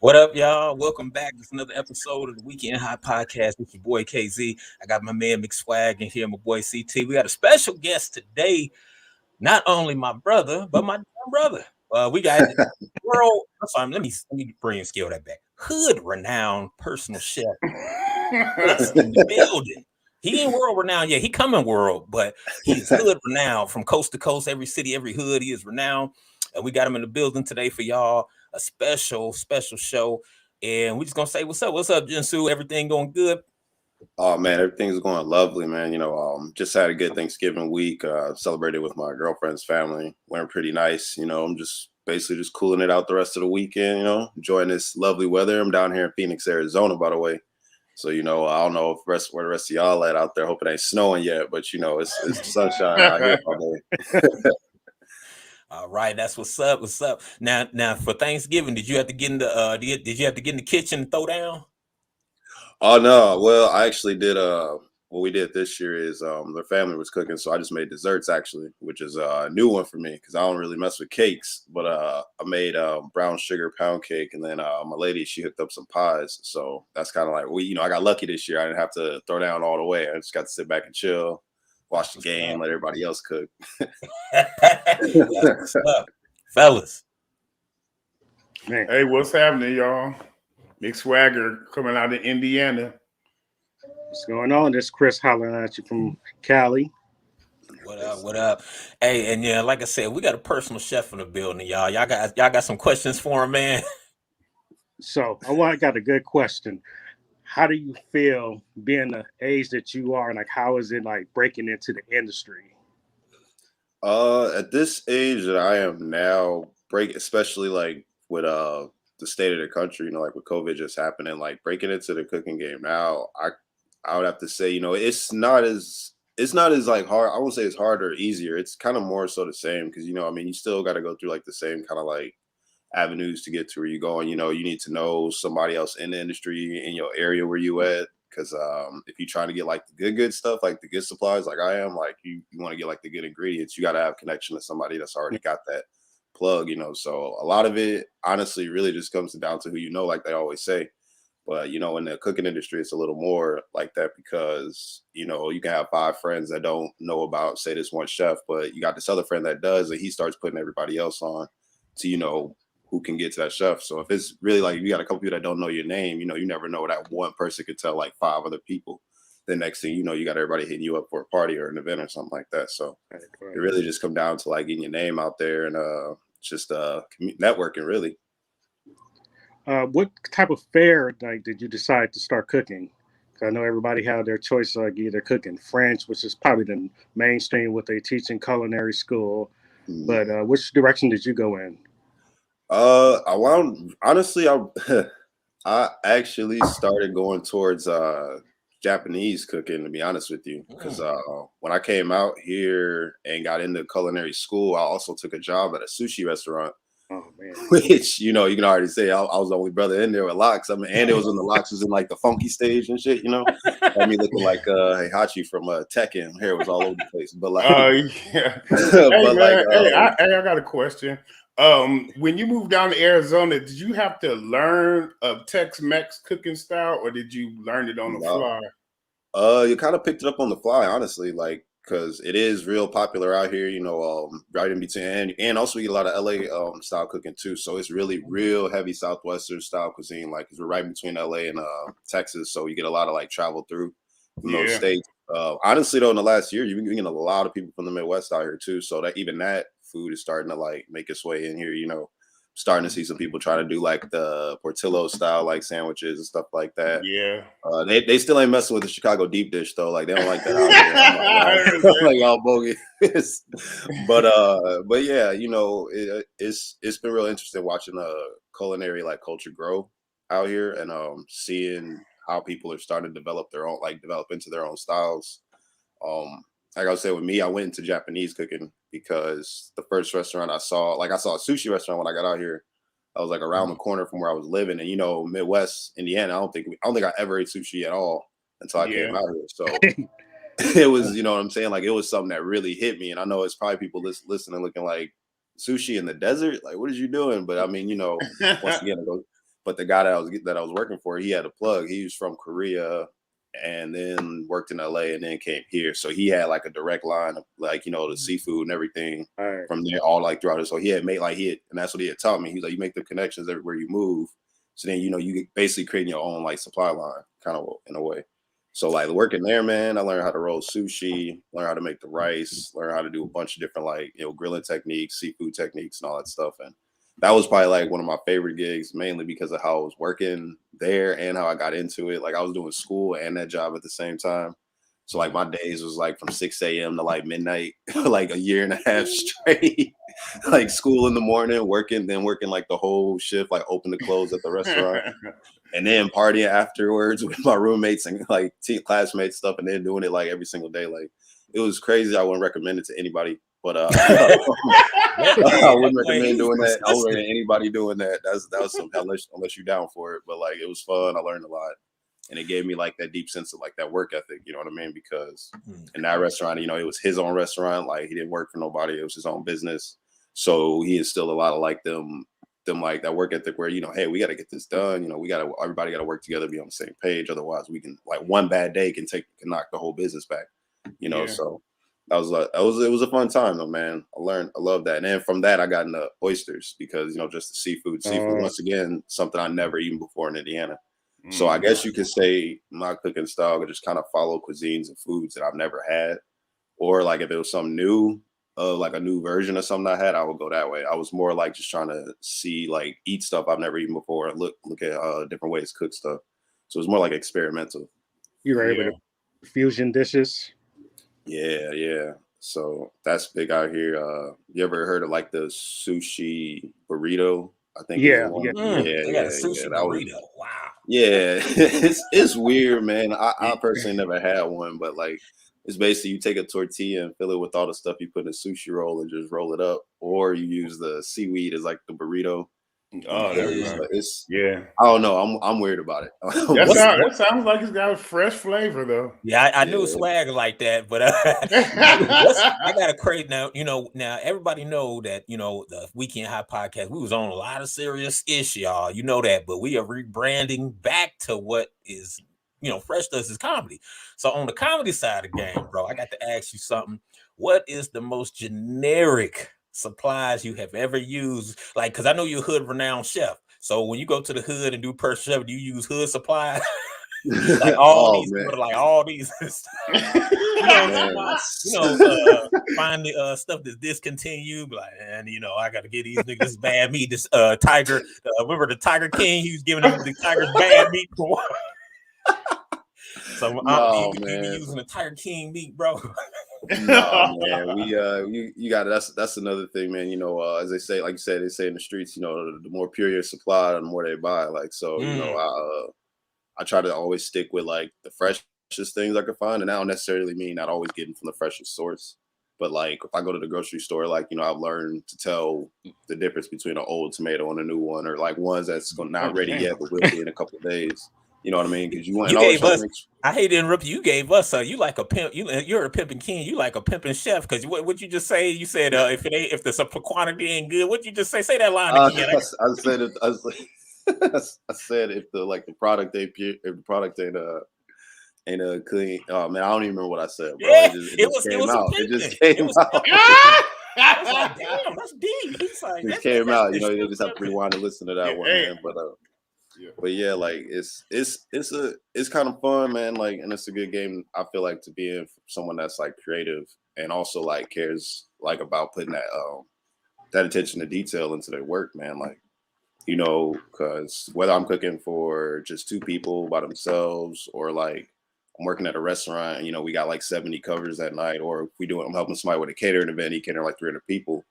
What up, y'all? Welcome back. It's another episode of the Weekend High Podcast with your boy KZ. I got my man McSwag in here, my boy CT. We got a special guest today. Not only my brother, but my brother. We got world. I'm sorry, let me bring and scale that back. Hood renowned personal chef us in the building. He ain't world renowned yet. He coming world, but he's hood renowned from coast to coast, every city, every hood. He is renowned, and we got him in the building today for y'all. A special show, and we just gonna say what's up. What's up, Jinzu? Everything going good? Oh man, everything's going lovely, man. Just had a good Thanksgiving week. Celebrated with my girlfriend's family. Went pretty nice. I'm just basically just cooling it out the rest of the weekend. Enjoying this lovely weather. I'm down here in Phoenix, Arizona, by the way. So I don't know if where the rest of y'all at out there. Hope it ain't snowing yet, but it's sunshine out here all day. All right, that's what's up. What's up? Now for Thanksgiving, did you have to get in the did you have to get in the kitchen and throw down? Oh no, well I actually did. What we did this year is their family was cooking, so I just made desserts actually, which is a new one for me because I don't really mess with cakes. But I made brown sugar pound cake, and then my lady she hooked up some pies. So that's kind of like I got lucky this year. I didn't have to throw down all the way. I just got to sit back and chill, watch the game, let everybody else cook. What's up, fellas? Man. Hey, what's happening, y'all? Big Swagger coming out of Indiana. What's going on? This is Chris hollering at you from Cali. What up? What up? Hey, and yeah, like I said, we got a personal chef in the building, y'all. Y'all got some questions for him, man. So I got a good question. How do you feel being the age that you are? Like, how is it like breaking into the industry? At this age that I am now, especially like with the state of the country, like with COVID just happening, like breaking into the cooking game now, I would have to say, it's not as like hard. I won't say it's harder or easier. It's kind of more so the same because you still got to go through like the same kind of like avenues to get to where you're going. You need to know somebody else in the industry in your area where you at. Because if you're trying to get like the good stuff, like the good supplies, like I am, like you want to get like the good ingredients, you got to have connection to somebody that's already got that plug, So a lot of it, honestly, really just comes down to who like they always say. But in the cooking industry, it's a little more like that because you can have 5 friends that don't know about, say, this one chef, but you got this other friend that does, and he starts putting everybody else on to who can get to that chef. So if it's really like you got a couple people that don't know your name, you never know that one person could tell like 5 other people. The next thing you got everybody hitting you up for a party or an event or something like that. So it really just come down to like getting your name out there and just networking really. What type of fare did you decide to start cooking? I know everybody had their choice, like either cooking French, which is probably the mainstream what they teach in culinary school. Mm-hmm. But which direction did you go in? Honestly, I actually started going towards Japanese cooking, to be honest with you, because when I came out here and got into culinary school, I also took a job at a sushi restaurant. Oh man! Which you can already say I was the only brother in there with locks. I mean, and it was when the locks was in like the funky stage and shit. Had me looking like Heihachi from Tekken. Hair was all over the place. But like, yeah. I got a question. When you moved down to Arizona, did you have to learn a Tex-Mex cooking style, or did you learn it on the fly? You kind of picked it up on the fly, honestly, like because it is real popular out here, right in between, and also we get a lot of LA style cooking too. So it's really real heavy Southwestern style cuisine, like because we're right between LA and Texas, so you get a lot of like travel through those states. Honestly, though, in the last year, you've been getting a lot of people from the Midwest out here too. So that even that food is starting to like make its way in here. Starting to see some people trying to do like the Portillo style like sandwiches and stuff like that. Yeah. They still ain't messing with the Chicago deep dish though. Like they don't like that out here. Like y'all bogus. But yeah, it's been real interesting watching culinary like culture grow out here and seeing how people are starting to develop into their own styles. Like I was saying with me, I went into Japanese cooking because the first restaurant I saw a sushi restaurant when I got out here. I was like around the corner from where I was living, and Midwest Indiana. I don't think I ever ate sushi at all until I came out here. So it was, what I'm saying, like it was something that really hit me. And I know it's probably people listening, looking like sushi in the desert. Like, what is you doing? But I mean, once again, But the guy that I was working for, he had a plug. He was from Korea and then worked in LA and then came here. So he had like a direct line of like, the seafood and everything from there all like throughout it. So he had made and that's what he had taught me. He's like, you make the connections everywhere you move. So then, you basically creating your own like supply line kind of in a way. So like working there, man, I learned how to roll sushi, learn how to make the rice, learn how to do a bunch of different like, grilling techniques, seafood techniques and all that stuff. And that was probably like one of my favorite gigs, mainly because of how I was working there and how I got into it. Like I was doing school and that job at the same time. So like my days was like from 6 a.m. to like midnight, like a year and a half straight. Like school in the morning, working like the whole shift, like open to close at the restaurant. And then partying afterwards with my roommates and like classmates stuff, and then doing it like every single day. Like it was crazy. I wouldn't recommend it to anybody, but I wouldn't recommend doing that. I wouldn't recommend anybody doing that. That was something unless you're down for it. But like it was fun. I learned a lot, and it gave me like that deep sense of like that work ethic. You know what I mean? Because in that restaurant, it was his own restaurant. Like he didn't work for nobody. It was his own business. So he instilled a lot of like them like that work ethic where, hey, we got to get this done. Everybody got to work together, be on the same page. Otherwise we can like one bad day can knock the whole business back, So it was a fun time though, man. I love that. And then from that, I got into oysters because, just the seafood, once again, something I never eaten before in Indiana. So I guess you could say my cooking style could just kind of follow cuisines and foods that I've never had, or like if it was something new, like a new version of something I had, I would go that way. I was more like just trying to see, like, eat stuff I've never eaten before and look at different ways to cook stuff. So it was more like experimental. You were able to fusion dishes? Yeah. So that's big out here. You ever heard of like the sushi burrito? I think I got a sushi burrito. Wow. Yeah, it's weird, man. I personally never had one, but like it's basically you take a tortilla and fill it with all the stuff you put in a sushi roll and just roll it up, or you use the seaweed as like the burrito. Oh, it's I don't know. I'm weird about it. That sounds like it's got a fresh flavor though. Yeah, I knew swag like that, but I got a crate now. Now everybody know that the Weekend High podcast. We was on a lot of serious ish, y'all. You know that, but we are rebranding back to what is Fresh does is comedy. So on the comedy side of the game, bro, I got to ask you something. What is the most generic supplies you have ever used? Like, because I know you're a hood renowned chef. So when you go to the hood and do personal chef, do you use hood supplies? Like all these find the stuff that's discontinued, like, and I gotta get these niggas bad meat. This tiger, remember the Tiger King? He was giving them the tiger's bad meat. So you be using the Tiger King meat, bro. No, man. You got it. That's another thing, man. As they say, like you said, they say in the streets, the more pure your supply, the more they buy. Like, so, I try to always stick with like the freshest things I can find. And that don't necessarily mean not always getting from the freshest source. But like if I go to the grocery store, like, I've learned to tell the difference between an old tomato and a new one, or like ones that's not ready yet, but will be in a couple of days. You know what I mean? Because you gave us. I hate to interrupt you. You gave us. You like a pimp. You're a pimping king. You like a pimping chef. Because what you just say? You said if the quantity ain't good, what you just say? Say that line again. I said if the product ain't pure, if the product ain't a clean. Oh man, I don't even remember what I said, bro. Yeah, it just came out. I was like, damn, that's deep. It came out. You just have to rewind and listen to that one, man. But yeah, like it's kind of fun, man. Like, and it's a good game. I feel like to be in someone that's like creative and also like cares like about putting that attention to detail into their work, man. Like, because whether I'm cooking for just two people by themselves, or like I'm working at a restaurant and we got like 70 covers that night, or if I'm helping somebody with a catering event, he catering like 300 people.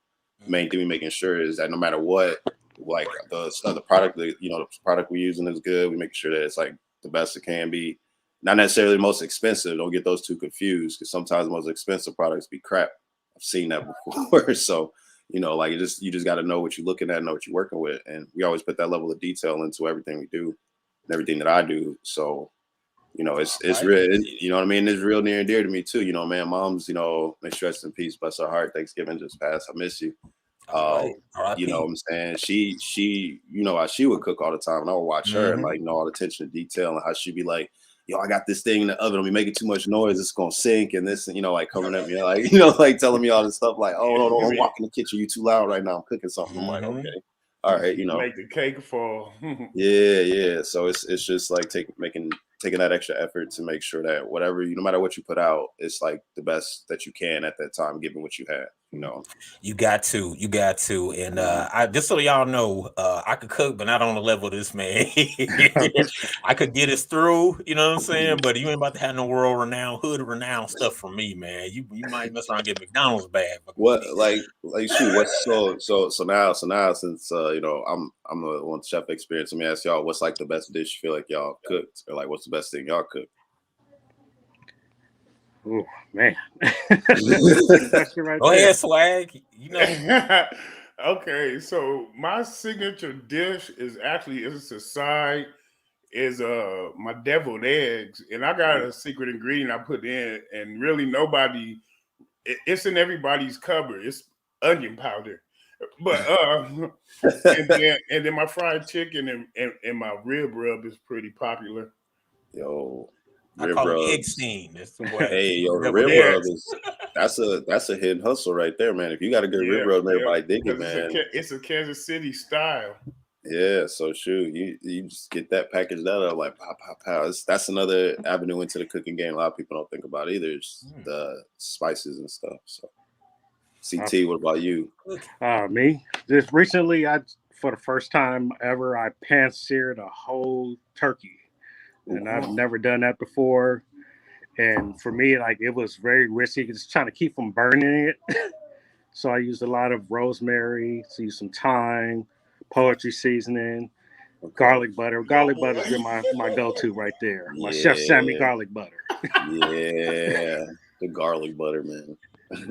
The main thing we making sure is that no matter what, like the product that the product we're using is good. We make sure that it's like the best it can be. Not necessarily the most expensive. Don't get those two confused, because sometimes the most expensive products be crap. I've seen that before. So like you just got to know what you're looking at, know what you're working with, and we always put that level of detail into everything we do and everything that I do. So it's real. You know what I mean? It's real near and dear to me too. Man, mom's may she rest in peace. Bless her heart. Thanksgiving just passed. I miss you. All right. You know what I'm saying? She, you know how she would cook all the time, and I would watch her and like, you know, all the attention to detail and how she'd be like, yo, I got this thing in the oven. We making too much noise. It's gonna sink, and this, you know, like coming at me, like, you know, like telling me all this stuff, like, oh no, don't walk in the kitchen. You too loud right now. I'm cooking something. I'm like, okay, all right, you know, make the cake fall. yeah. So it's just like taking that extra effort to make sure that whatever no matter what you put out, it's like the best that you can at that time, given what you have. You know, you got to, and I just so y'all know, I could cook, but not on the level of this man. I could get us through, you know what I'm saying? But you ain't about to have no world renowned, hood renowned stuff from me, man. You might mess around and get McDonald's bad. What shoot? What's so now since you know I'm the one chef experience. Let me ask y'all, what's like the best dish you feel like y'all cooked, or like what's the best thing y'all cooked? Oh man. Go ahead, swag. You know. Okay, so my signature dish is actually it's a side is my deviled eggs, and I got a secret ingredient I put in, and really nobody it's in everybody's cupboard. It's onion powder. But and then my fried chicken and my rib rub is pretty popular. Yo, I call it egg steam. That's the way. Hey, yo, the rib rub is that's a hidden hustle right there, man. If you got a good rib rub, everybody dig it, man. It's a Kansas City style. Yeah, so shoot, you just get that packaged out of like pow. That's another avenue into the cooking game. A lot of people don't think about either. It's the spices and stuff. So, CT, what about you? Me, just recently, for the first time ever, I pan-seared a whole turkey, and I've never done that before. And for me, like it was very risky, just trying to keep from burning it. So I used a lot of rosemary, used some thyme, poetry seasoning, garlic butter. Garlic butter is my go-to right there. My Chef Sammy garlic butter. Yeah, the garlic butter, man.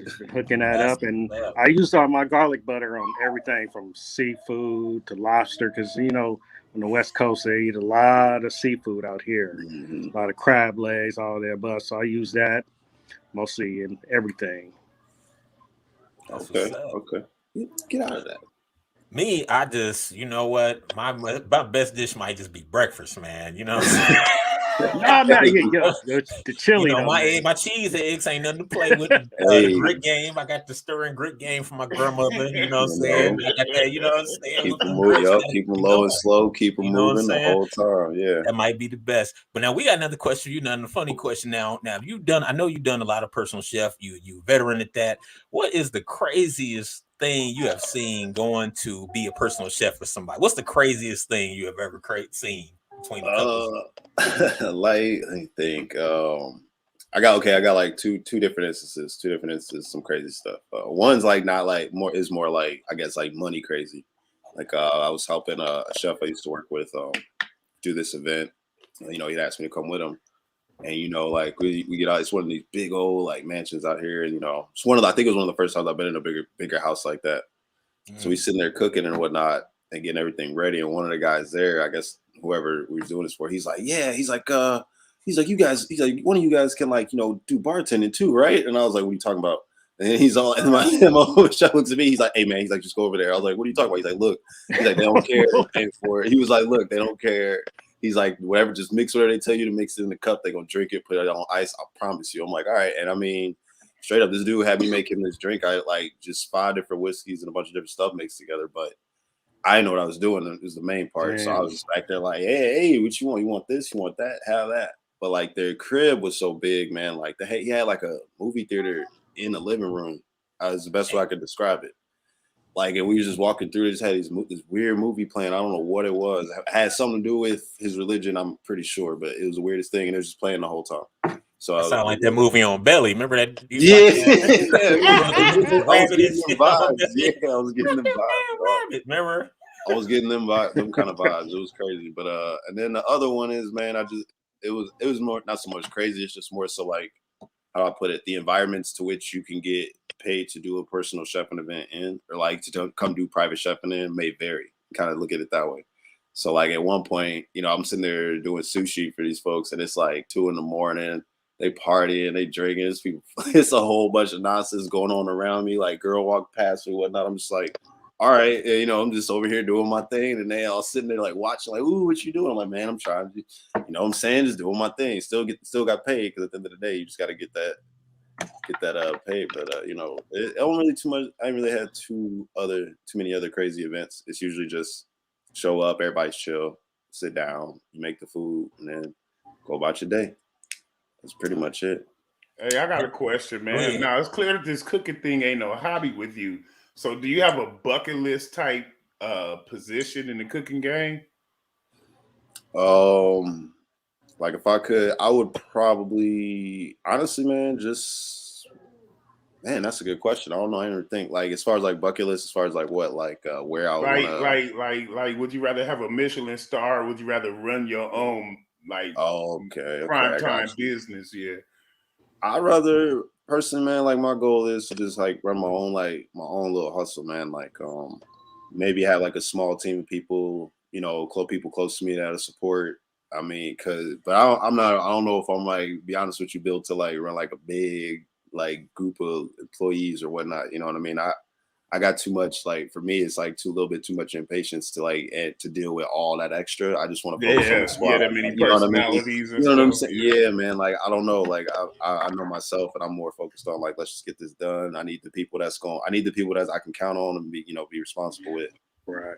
Just been hooking that up, and I used all my garlic butter on everything from seafood to lobster, because you know on the West Coast they eat a lot of seafood out here, a lot of crab legs, all that. But so I use that mostly in everything. Okay. Get out of that. Me, I just, you know what, my best dish might just be breakfast, man. You know what I'm saying? The chili. You know, my cheese eggs ain't nothing to play with. The grit game, I got the stirring grit game from my grandmother. You know what I'm saying? I got that, you know what I'm saying? Keep them low and slow, keep them moving the whole time. Yeah, that might be the best. But now we got another question. You know, a funny question. Now I know you've done a lot of personal chef. You veteran at that. What is the craziest thing you have seen going to be a personal chef for somebody? What's the craziest thing you have ever seen between the couples? Like, I think I got like two different instances, some crazy stuff. One's like not like more like I guess like money crazy. Like I was helping a chef I used to work with do this event. You know, he'd asked me to come with him. And you know, like we get out. It's one of these big old like mansions out here. And, you know, it's I think it was one of the first times I've been in a bigger house like that. So we sitting there cooking and whatnot and getting everything ready. And one of the guys there, I guess whoever we were doing this for, he's like, you guys, one of you guys can like, you know, do bartending too, right? And I was like, what are you talking about? And he's all, and my show looks at me. He's like, hey man, he's like, just go over there. I was like, what are you talking about? He's like, look, they don't care. They're paying for it. He was like, look, they don't care. He's like, whatever, just mix whatever they tell you to mix it in the cup. They're going to drink it, put it on ice. I promise you. I'm like, all right. And I mean, straight up, this dude had me make him this drink. I like just 5 different whiskeys and a bunch of different stuff mixed together. But I didn't know what I was doing. It was the main part. Damn. So I was just back there like, hey, what you want? You want this? You want that? Have that. But like their crib was so big, man. Like he had like a movie theater in the living room. That was the best way I could describe it. Like, and we were just walking through. It just had this weird movie playing. I don't know what it was. It had something to do with his religion, I'm pretty sure. But it was the weirdest thing, and it was just playing the whole time. So it sounded like that movie on Belly. Remember that? Yeah. I was getting them vibes. Remember? I was getting them kind of vibes. It was crazy. But and then the other one is, man, it was more not so much crazy. It's just more so like, how do I put it? The environments to which you can get paid to do a personal chefing event in, or like to come do private chefing in, may vary. Kind of look at it that way. So like at one point, you know, I'm sitting there doing sushi for these folks, and it's like 2 a.m. they party and they drinking. It's people. It's a whole bunch of nonsense going on around me. Like girl walk past me, whatnot. I'm just like, all right, I'm just over here doing my thing, and they all sitting there like watching, like, ooh, what you doing? I'm like, man, I'm trying to, I'm saying, just doing my thing. Still got paid because at the end of the day, you just got to get that paid. But I don't really too much. I ain't really had too many other crazy events. It's usually just show up, everybody's chill, sit down, you make the food, and then go about your day. That's pretty much it. Hey, I got a question, man. Now it's clear that this cooking thing ain't no hobby with you. So do you have a bucket list type position in the cooking game? Like if I could, I would probably, honestly, man, that's a good question. I don't know. I didn't think like as far as like bucket list, as far as like what, like where I would want to, like, would you rather have a Michelin star? Or would you rather run your own prime time business? Yeah, I'd rather personally, man. Like my goal is to just like run my own little hustle, man. Like maybe have like a small team of people, people close to me that'll support. I mean, but I don't know if I'm like, be honest with you, built to like run like a big like group of employees or whatnot. You know what I mean? I got too much, like for me, it's like a little bit too much impatience to like to deal with all that extra. I just want to focus on the squad. Yeah, that many personalities. You know what I'm saying? Yeah, man. Like I don't know. Like I know myself, and I'm more focused on like let's just get this done. I need the people that I can count on and be responsible with. Right.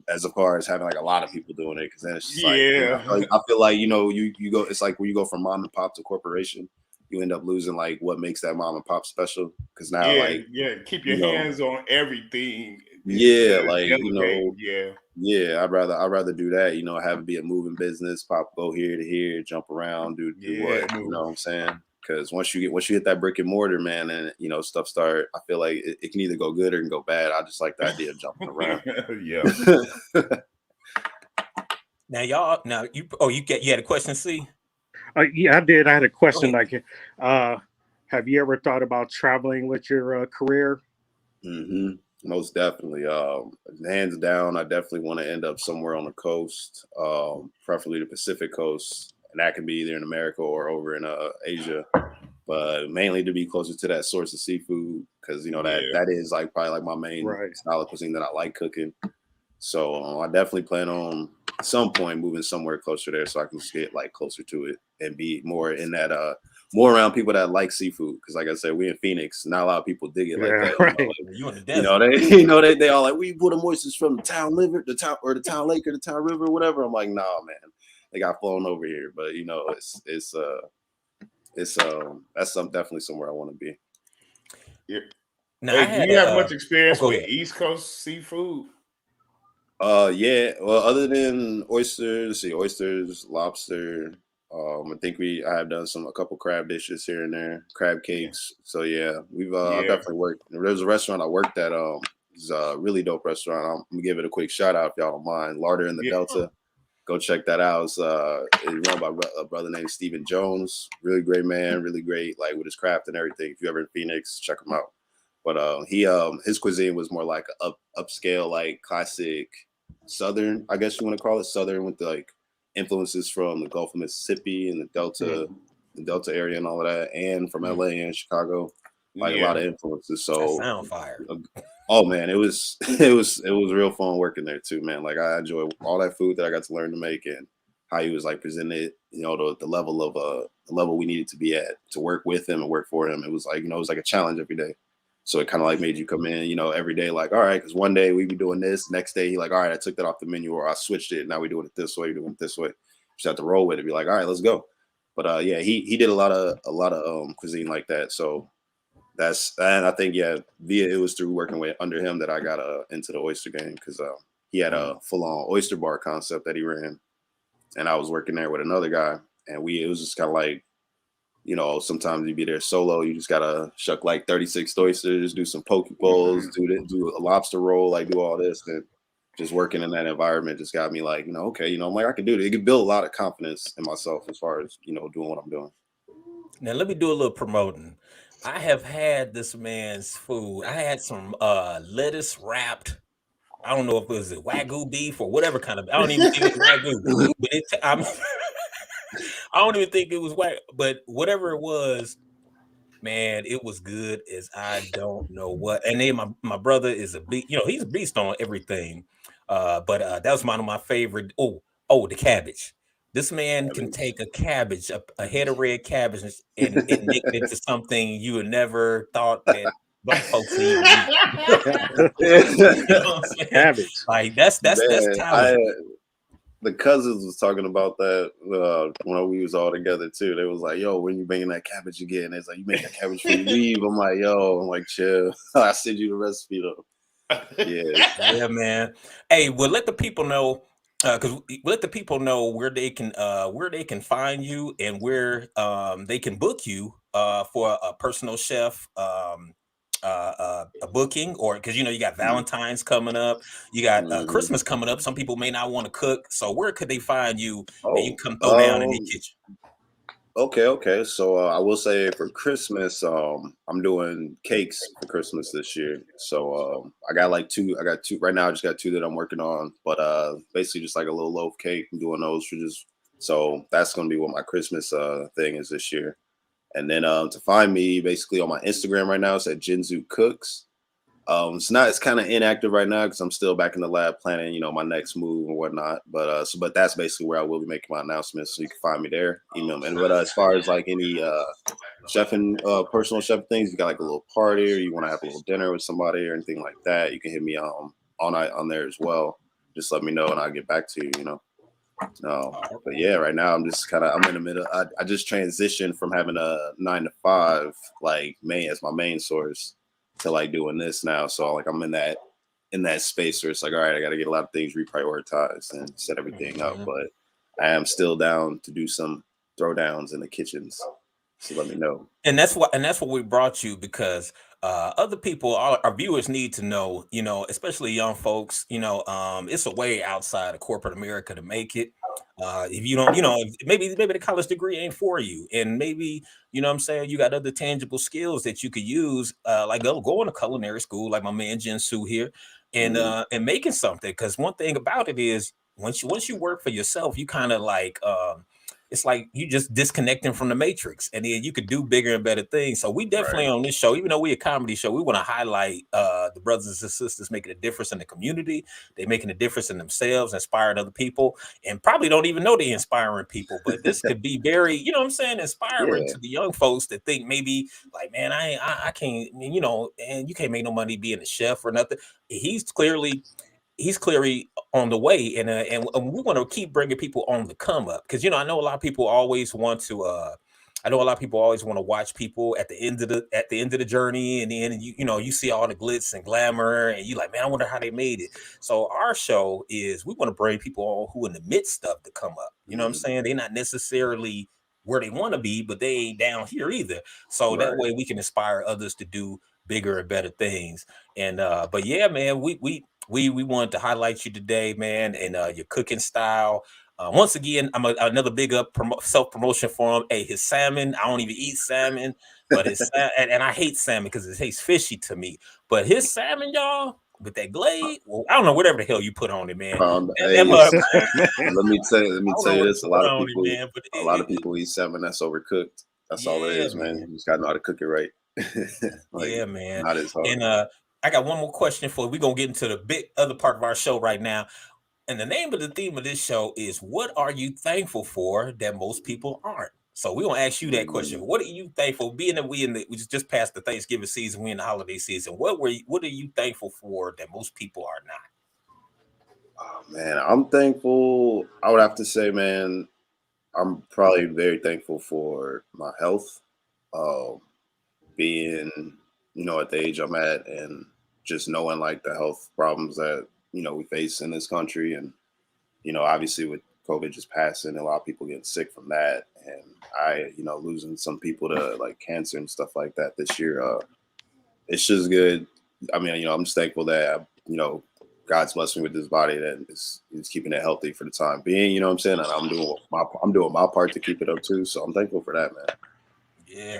As far as having like a lot of people doing it, because then it's just I feel like you go. It's like when you go from mom and pop to corporation, you end up losing like what makes that mom and pop special. Because now keep your hands on everything. Yeah, like I'd rather do that. Have it be a moving business, go here to here, jump around, do what you know what I'm saying. Because once you hit that brick and mortar, man, and stuff start, I feel like it can either go good or it can go bad. I just like the idea of jumping around. Now you had a question, C? Yeah, I did. I had a question. Like, have you ever thought about traveling with your career? Mm-hmm. Most definitely. Hands down, I definitely want to end up somewhere on the coast, preferably the Pacific coast. And that can be either in America or over in Asia, but mainly to be closer to that source of seafood because that is like probably like my main style of cuisine that I like cooking. So I definitely plan on at some point moving somewhere closer there so I can just get like closer to it and be more in that more around people that like seafood because like I said, we in Phoenix, not a lot of people dig it like that. Right. You in the desert. They all like we pull the oysters from the town lake or the town lake or the town river or whatever. I'm like, nah, man. They got flown over here, but it's that's definitely somewhere I want to be. Yeah. Now, do you have much experience with East Coast seafood? Yeah. Well, other than oysters, lobster. I think I have done a couple crab dishes here and there, crab cakes. So yeah, we've definitely worked. There's a restaurant I worked at. It's a really dope restaurant. I'm gonna give it a quick shout out if y'all don't mind. Larder in the Delta. Go check that out. It's run by a brother named Stephen Jones. Really great man, really great, like with his craft and everything. If you're ever in Phoenix, check him out. But his cuisine was more like upscale, like classic Southern, I guess you want to call it Southern, with like influences from the Gulf of Mississippi and the Delta area and all of that, and from LA and Chicago. Like a lot of influences. So that sound fire. Oh man, it was real fun working there too, man. Like I enjoy all that food that I got to learn to make and how he was like presented, the level we needed to be at to work with him and work for him. It was like, it was like a challenge every day. So it kind of like made you come in, every day, like, all right, because one day we be doing this, next day he like, all right, I took that off the menu or I switched it. Now we're doing it this way, doing it this way. Just have to roll with it, be like, all right, let's go. But he did a lot of cuisine like that. So and I think it was through working under him that I got into the oyster game because he had a full-on oyster bar concept that he ran, and I was working there with another guy, and it was just kind of like, sometimes you be there solo, you just gotta shuck like 36 oysters, do some poke bowls, do a lobster roll, like do all this, and just working in that environment just got me like, okay, I'm like I can do it. It could build a lot of confidence in myself as far as doing what I'm doing. Now let me do a little promoting. I have had this man's food. I had some lettuce wrapped. I don't know if it was Wagyu beef or whatever kind of. I don't even think it was Wagyu, but I don't even think it was whack, but whatever it was, man, it was good as I don't know what. And then my brother is a beast, he's a beast on everything. But that was one of my favorite. The cabbage. This man can take a cabbage, a head of red cabbage, and make it into something you would never thought that black folks would even eat. You know what I'm saying? Cabbage. Like that's talent. The cousins was talking about that when we was all together too. They was like, "Yo, when you bringing that cabbage again?" It's like, "You make that cabbage before you leave." I'm like, "Yo," I'm like, "Chill." I send you the recipe though. Yeah, man. Hey, we'll let the people know because let the people know where they can find you and where they can book you for a personal chef a booking, or because you got Valentine's coming up, you got Christmas coming up. Some people may not want to cook, so where could they find you and you come throw down in the kitchen? Okay. So I will say for Christmas, I'm doing cakes for Christmas this year. So I got two right now. I just got two that I'm working on, but basically just like a little loaf cake. I'm doing those for so that's gonna be what my Christmas thing is this year. And then to find me basically on my Instagram right now, it's at Jinzu Cookz. It's kind of inactive right now because I'm still back in the lab planning, my next move and whatnot. But that's basically where I will be making my announcements. So you can find me there, email me. But as far as like any chefing, personal chef things, you got like a little party or you want to have a little dinner with somebody or anything like that, you can hit me on there as well. Just let me know and I'll get back to you. But yeah, right now I'm in the middle. I just transitioned from having a 9 to 5 like as my main source to like doing this now. So like I'm in that space where it's like, all right, I got to get a lot of things reprioritized and set everything up. But I am still down to do some throwdowns in the kitchens. So let me know. And that's what we brought you because other people, our viewers need to know, especially young folks, it's a way outside of corporate America to make it. If you don't, maybe the college degree ain't for you, and maybe what I'm saying, you got other tangible skills that you could use, like going to culinary school, like my man Jinzu here, and making something. Because one thing about it is once you work for yourself, you kind of like it's like you just disconnecting from the matrix, and then you could do bigger and better things. So we definitely on this show, even though we're a comedy show, we want to highlight the brothers and sisters making a difference in the community. They're making a difference in themselves, inspiring other people, and probably don't even know they're inspiring people. But this could be very, inspiring to the young folks that think maybe like, man, I can't, and you can't make no money being a chef or nothing. He's clearly on the way, and we want to keep bringing people on the come up because I know a lot of people always want to watch people at the end of the journey, and then you see all the glitz and glamour, and you like, man, I wonder how they made it. So our show is we want to bring people on who in the midst of the come up. You know what I'm saying? They're not necessarily where they want to be, but they ain't down here either. So that way we can inspire others to do bigger and better things. And but yeah, man, we wanted to highlight you today, man, and your cooking style. Once again, I'm another big up self-promotion for him. Hey, his salmon, I don't even eat salmon, but and I hate salmon because it tastes fishy to me. But his salmon, y'all, with that glade, well, I don't know, whatever the hell you put on it, man. Let me tell you this: a lot of people eat salmon that's overcooked. That's all it is, man. You just gotta know how to cook it right. Yeah, man. Not as hard. And I got one more question for you. We're gonna get into the big other part of our show right now. And the name of the theme of this show is "What are you thankful for that most people aren't?" So we're gonna ask you that question. What are you thankful? Being that we just passed the Thanksgiving season, we in the holiday season. What are you thankful for that most people are not? Oh, man, I'm thankful. I would have to say, man, I'm probably very thankful for my health. Being, at the age I'm at, and just knowing like the health problems that we face in this country, and obviously with COVID just passing, a lot of people getting sick from that, and I losing some people to like cancer and stuff like that this year. It's just good. I mean, I'm just thankful that God's blessed me with this body that is keeping it healthy for the time being. You know what I'm saying? And I'm doing my part to keep it up too. So I'm thankful for that, man. Yeah.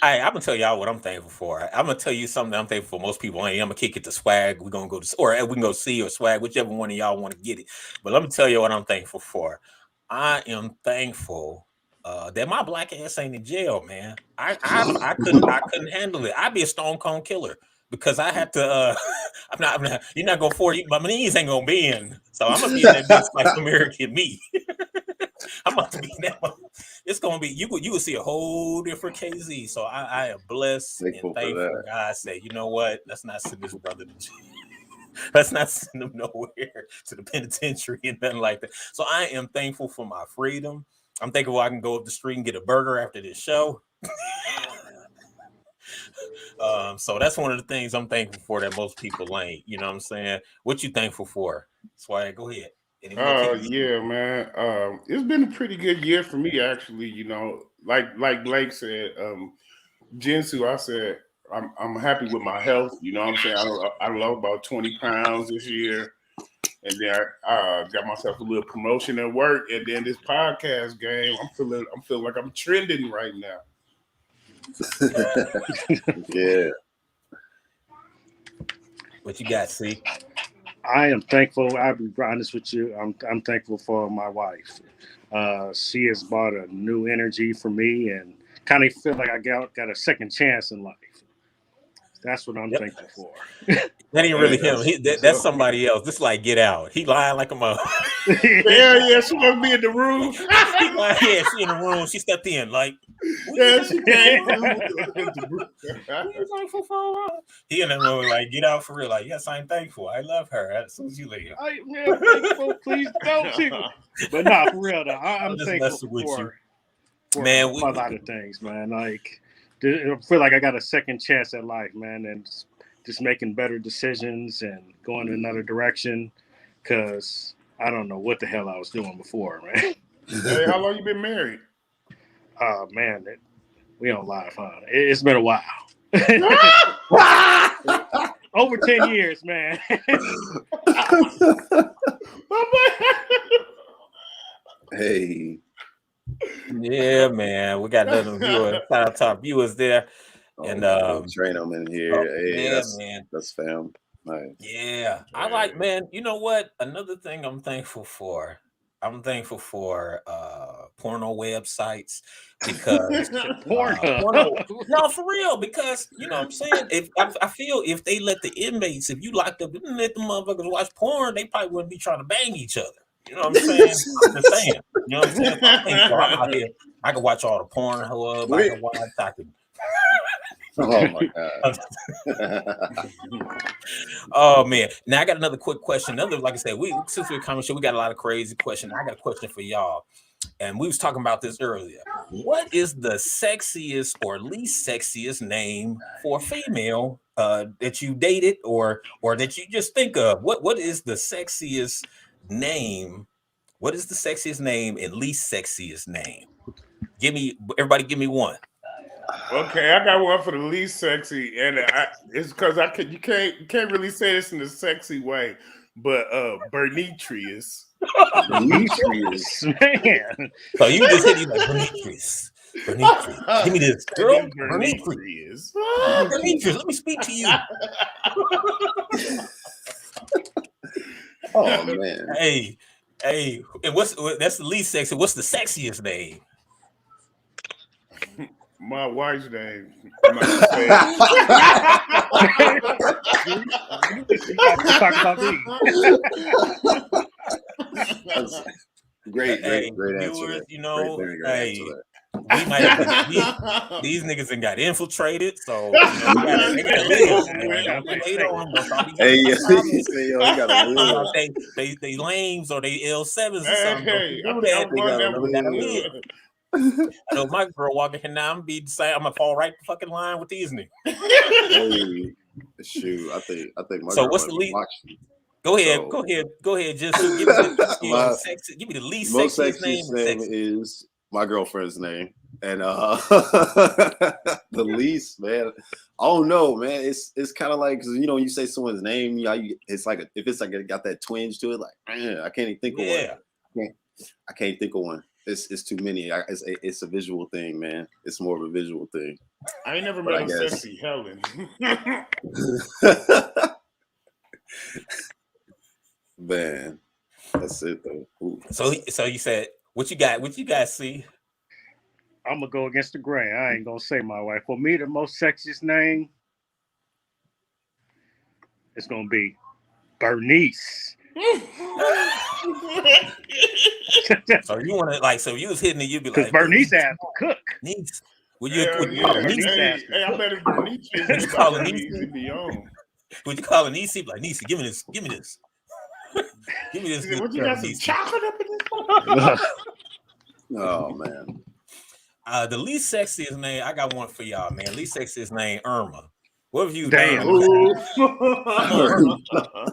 I'm gonna tell y'all what I'm thankful for. I'm gonna tell you something I'm thankful for. Most people ain't. I'm gonna kick it to Swag. We're gonna go to, or we can go see or Swag, whichever one of y'all want to get it. But let me tell you what I'm thankful for. I am thankful that my black ass ain't in jail, man. I couldn't handle it. I'd be a stone cold killer because I had to. I'm not. You're not gonna afford it. My knees ain't gonna be in, so I'm gonna be in that bitch like American me. I'm about to be in that. It's gonna be you. You will see a whole different KZ. So I am blessed and thankful. God say, you know what? Let's not send this brother to jail. Let's not send him nowhere to the penitentiary and nothing like that. So I am thankful for my freedom. I'm thankful I can go up the street and get a burger after this show. So that's one of the things I'm thankful for that most people ain't. You know what I'm saying? What you thankful for? Swag, go ahead. Yeah, man. It's been a pretty good year for me, actually. You know, like Blake said, Jinzu, I said I'm happy with my health. You know what I'm saying? I lost about 20 pounds this year. And then I got myself a little promotion at work. And then this podcast game, I'm feeling like I'm trending right now. Yeah. What you got, C? I am thankful. I'll be honest with you. I'm thankful for my wife. She has brought a new energy for me and kind of feel like I got a second chance in life. That's what I'm thankful for. That ain't really him. That's somebody else. This like Get Out. He lying like a mother. Yeah, she must be in the room. Yeah, she in the room. She stepped in like. Yeah, she came. He in the room like, get out for real. Like, yes, I'm thankful. I love her. As soon as you leave. Man, thankful, please don't you. But not for real though. I'm thankful for man, a lot of things, man. Like I feel like I got a second chance at life, man, and just making better decisions and going in another direction. Cause I don't know what the hell I was doing before, man. Hey, how long you been married? Man, we don't laugh, huh? It's been a while. Over 10 years, man. Hey. Yeah, man. We got another viewer. Shout out to our viewers there. And train them in here. Hey, man. That's fam. Nice. Yeah. I like, man, you know what? Another thing I'm thankful for. I'm thankful for porno websites because porno, no, for real, because you know what I'm saying. If I feel if they let the inmates, if you locked up, let the motherfuckers watch porn, they probably wouldn't be trying to bang each other. You know what I'm saying? I'm just saying. You know what I'm saying? I'm out here. I can watch all the porn. I can watch. I can. Oh my god. Oh man. Now I got another quick question. Like I said, since we're coming show, we got a lot of crazy questions. I got a question for y'all. And we was talking about this earlier. What is the sexiest or least sexiest name for a female that you dated or that you just think of? What is the sexiest name? What is the sexiest name and least sexiest name? Everybody give me one. Okay, I got one for the least sexy, and it's because you can't really say this in a sexy way, but Bernitrius. Bernitrius, man. So you just hit me like Bernitrius. Bernitrius. Give me this, girl. Bernitrius. Bernitrius, let me speak to you. Oh man. Hey, and that's the least sexy? What's the sexiest name? My wife's name. I'm not gonna say talk about me. Great answer. You know, hey, we might have these niggas ain't got infiltrated, so you know, they gotta live. Hey, he gotta live. They lames or they L7s or something. Hey, I know my girl walking here now. I'm gonna fall right the fucking line with these niggas. Hey, shoot, I think my so girl what's the least? Go ahead. Just give me the least most sexiest name is my girlfriend's name, and the least, man. Oh no, man. It's kind of like, because you know, you say someone's name, it's like if it's like it got that twinge to it, like man, I can't even think of one. I can't think of one. It's too many. It's a visual thing, man. It's more of a visual thing. I ain't never met a sexy Helen. Man, that's it though. Ooh. So you said What you got? What you guys see? I'm gonna go against the grain. I ain't gonna say my wife. For me, the most sexiest name is gonna be Bernice. So you want to like? So you was hitting it, you'd be Because like, Bernice asked to cook. Niece. Would Hell you call yeah. her niece? Hey, I bet if Bernice Would is you call her about niece? to be on. Would you call her niece? Like, niece, give me this. Give me this. Give me this. What, you got some chocolate up in this? Oh man. The least sexiest name, I got one for y'all, man. Least sexiest name, Irma. What have you Damn. done?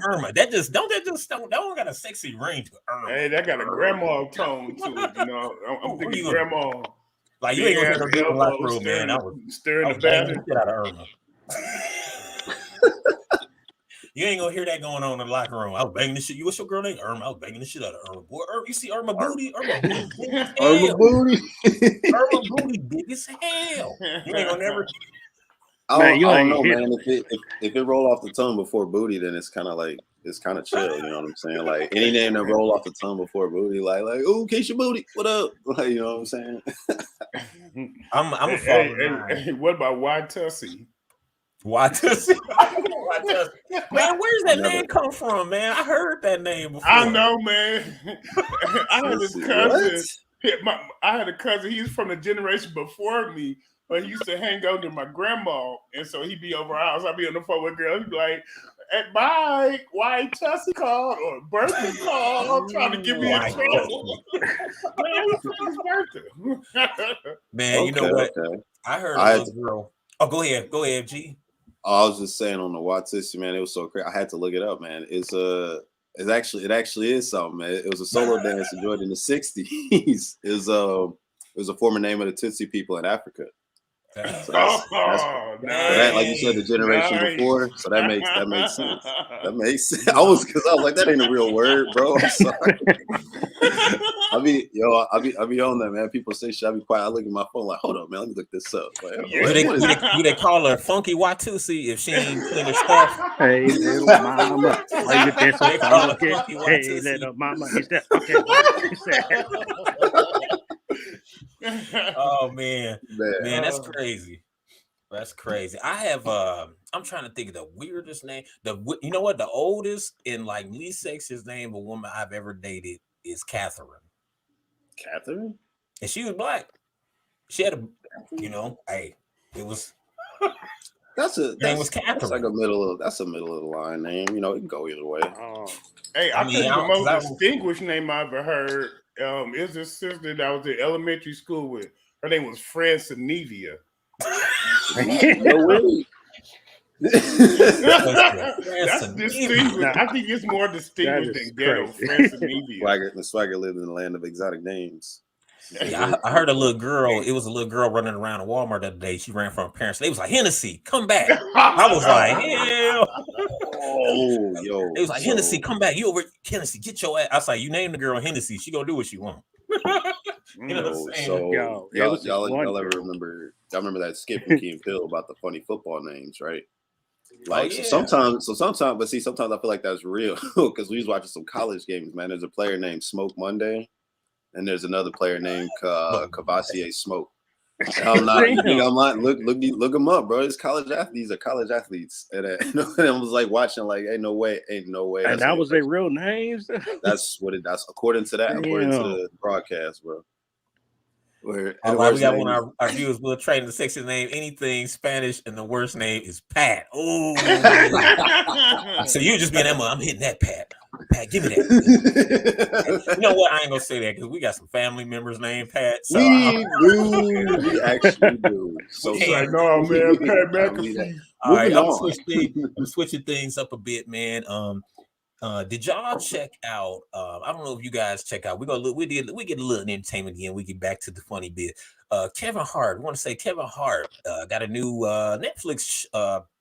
Irma. That don't got a sexy ring to Irma. Hey, that got a grandma tone to it, you know. I'm thinking grandma. Like you ain't gonna hear no dude in the locker room, man. I was stirring the banging batter. the shit out of Irma. You ain't gonna hear that going on in the locker room. I was banging the shit. What's your girl name? Irma. I was banging the shit out of Irma. Boy, you see Irma booty? Irma booty big as hell. Irma booty. Irma booty big as hell. You ain't gonna never. I don't know, man. If it roll off the tongue before booty, then it's kind of chill. You know what I'm saying? Like any name that roll off the tongue before booty, like ooh, Keisha booty, what up? Like you know what I'm saying? I'm a follow. Hey, what about White Tussie? Why Tussie? Man, where's that name come from, man? I heard that name before. I know, man. I had this cousin. I had a cousin. He's from the generation before me, but he used to hang out to my grandma, and so he'd be over our house. I'd be on the phone with girls. He'd be like, "Bye, White Tussie called or Bertha called, trying to give me a trouble." Man, it was his birthday. Man, you know what? Okay. I heard a little girl. Oh, go ahead, G. I was just saying on the Watsisi, man, it was so crazy. I had to look it up, man. It actually is something, man. It was a solo dance enjoyed in the 60s. It was a former name of the Tutsi people in Africa. So that's that, like you said, the generation before. So that makes sense. That makes sense. I was like, that ain't a real word, bro. I'm sorry. I be on that, man. People say shit. I be quiet. I look at my phone like, hold up, man. Let me look this up. Like, do they call her Funky Watusi if she ain't clean her stuff? Hey, little mama, are you there? Hey, little mama, is that okay? Oh man, that's crazy. That's crazy. I have I'm trying to think of the weirdest name. You know what? The oldest and like least sexiest name of a woman I've ever dated is Catherine. Catherine? And she was black. She had it was that's was Catherine. That's like a middle of the line name. You know, it can go either way. Hey, I think the most distinguished name I ever heard is this sister that I was in elementary school with. Her name was Francinevia. No way. That's distinguished. I think it's more distinguished than ghetto. Francinevia. The swagger lived in the land of exotic names. Yeah, I heard a little girl. It was a little girl running around Walmart the other day. She ran from her parents. They was like, Hennessy, come back. I was like, hell. Oh, yo. It was like, Hennessy, come back. You over Hennessy, get your ass. I was like, you name the girl Hennessy. She gonna do what she want. You know what I'm saying? So y'all ever remember? Y'all remember that skit from Key and Peele about the funny football names, right? Like sometimes, sometimes I feel like that's real because we was watching some college games. Man, there's a player named Smoke Monday, and there's another player named Cavassier Smoke. I'm not. Look them up, bro. It's college athletes. These are college athletes, and I was like watching, like, ain't no way. And that was their real names. That's according to that. Damn. According to the broadcast, bro. All right, we got one of our viewers. We'll trade the sexiest name, anything Spanish, and the worst name is Pat. Oh, so you just being that much. I'm hitting that Pat. Pat, give me that. You know what? I ain't gonna say that because we got some family members named Pat. So we actually do. So like, no, man, Pat McAfee. All right, I'm switching things up a bit, man. Did y'all check out? I don't know if you guys check out. We get a little entertainment again. We get back to the funny bit. Kevin Hart. I want to say Kevin Hart got a new Netflix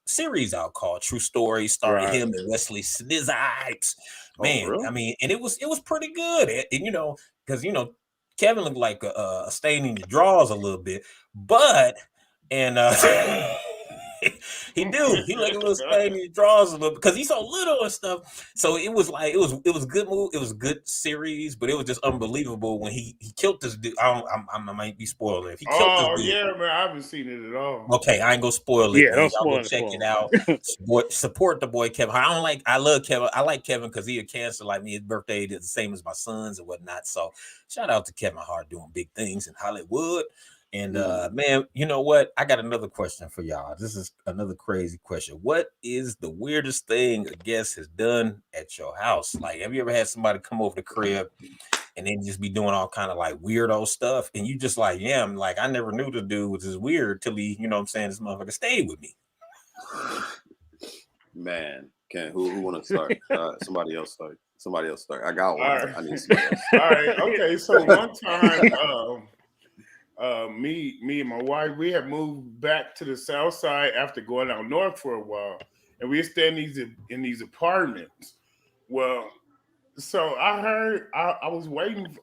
series out called True Story, starring him and Wesley Snipes. Man, really? I mean, and it was pretty good. And because Kevin looked like a stain in the drawers a little bit, but He do. He like a little stain. He draws a little because he's so little and stuff. So it was like it was good move. It was a good series, but it was just unbelievable when he killed this dude. I might be spoiling. If he killed this dude, yeah, man, I haven't seen it at all. okay, I ain't gonna spoil it. Yeah, Man. don't Y'all spoil go it check for it him. out. Support the boy Kevin. I love Kevin. I like Kevin because he a Cancer like me. His birthday is the same as my son's and whatnot. So shout out to Kevin Hart doing big things in Hollywood. And man, you know what? I got another question for y'all. This is another crazy question. What is the weirdest thing a guest has done at your house? Like, have you ever had somebody come over the crib and then just be doing all kind of like weirdo stuff? And you just like, yeah, I'm like, I never knew the dude was this weird till he, you know what I'm saying, this motherfucker stayed with me. Man, who want to start? Somebody else start. I got one. All right. I need somebody else. All right. Okay. So one time, me and my wife, we had moved back to the south side after going out north for a while, and we were staying in these apartments. Well, so I heard I was waiting.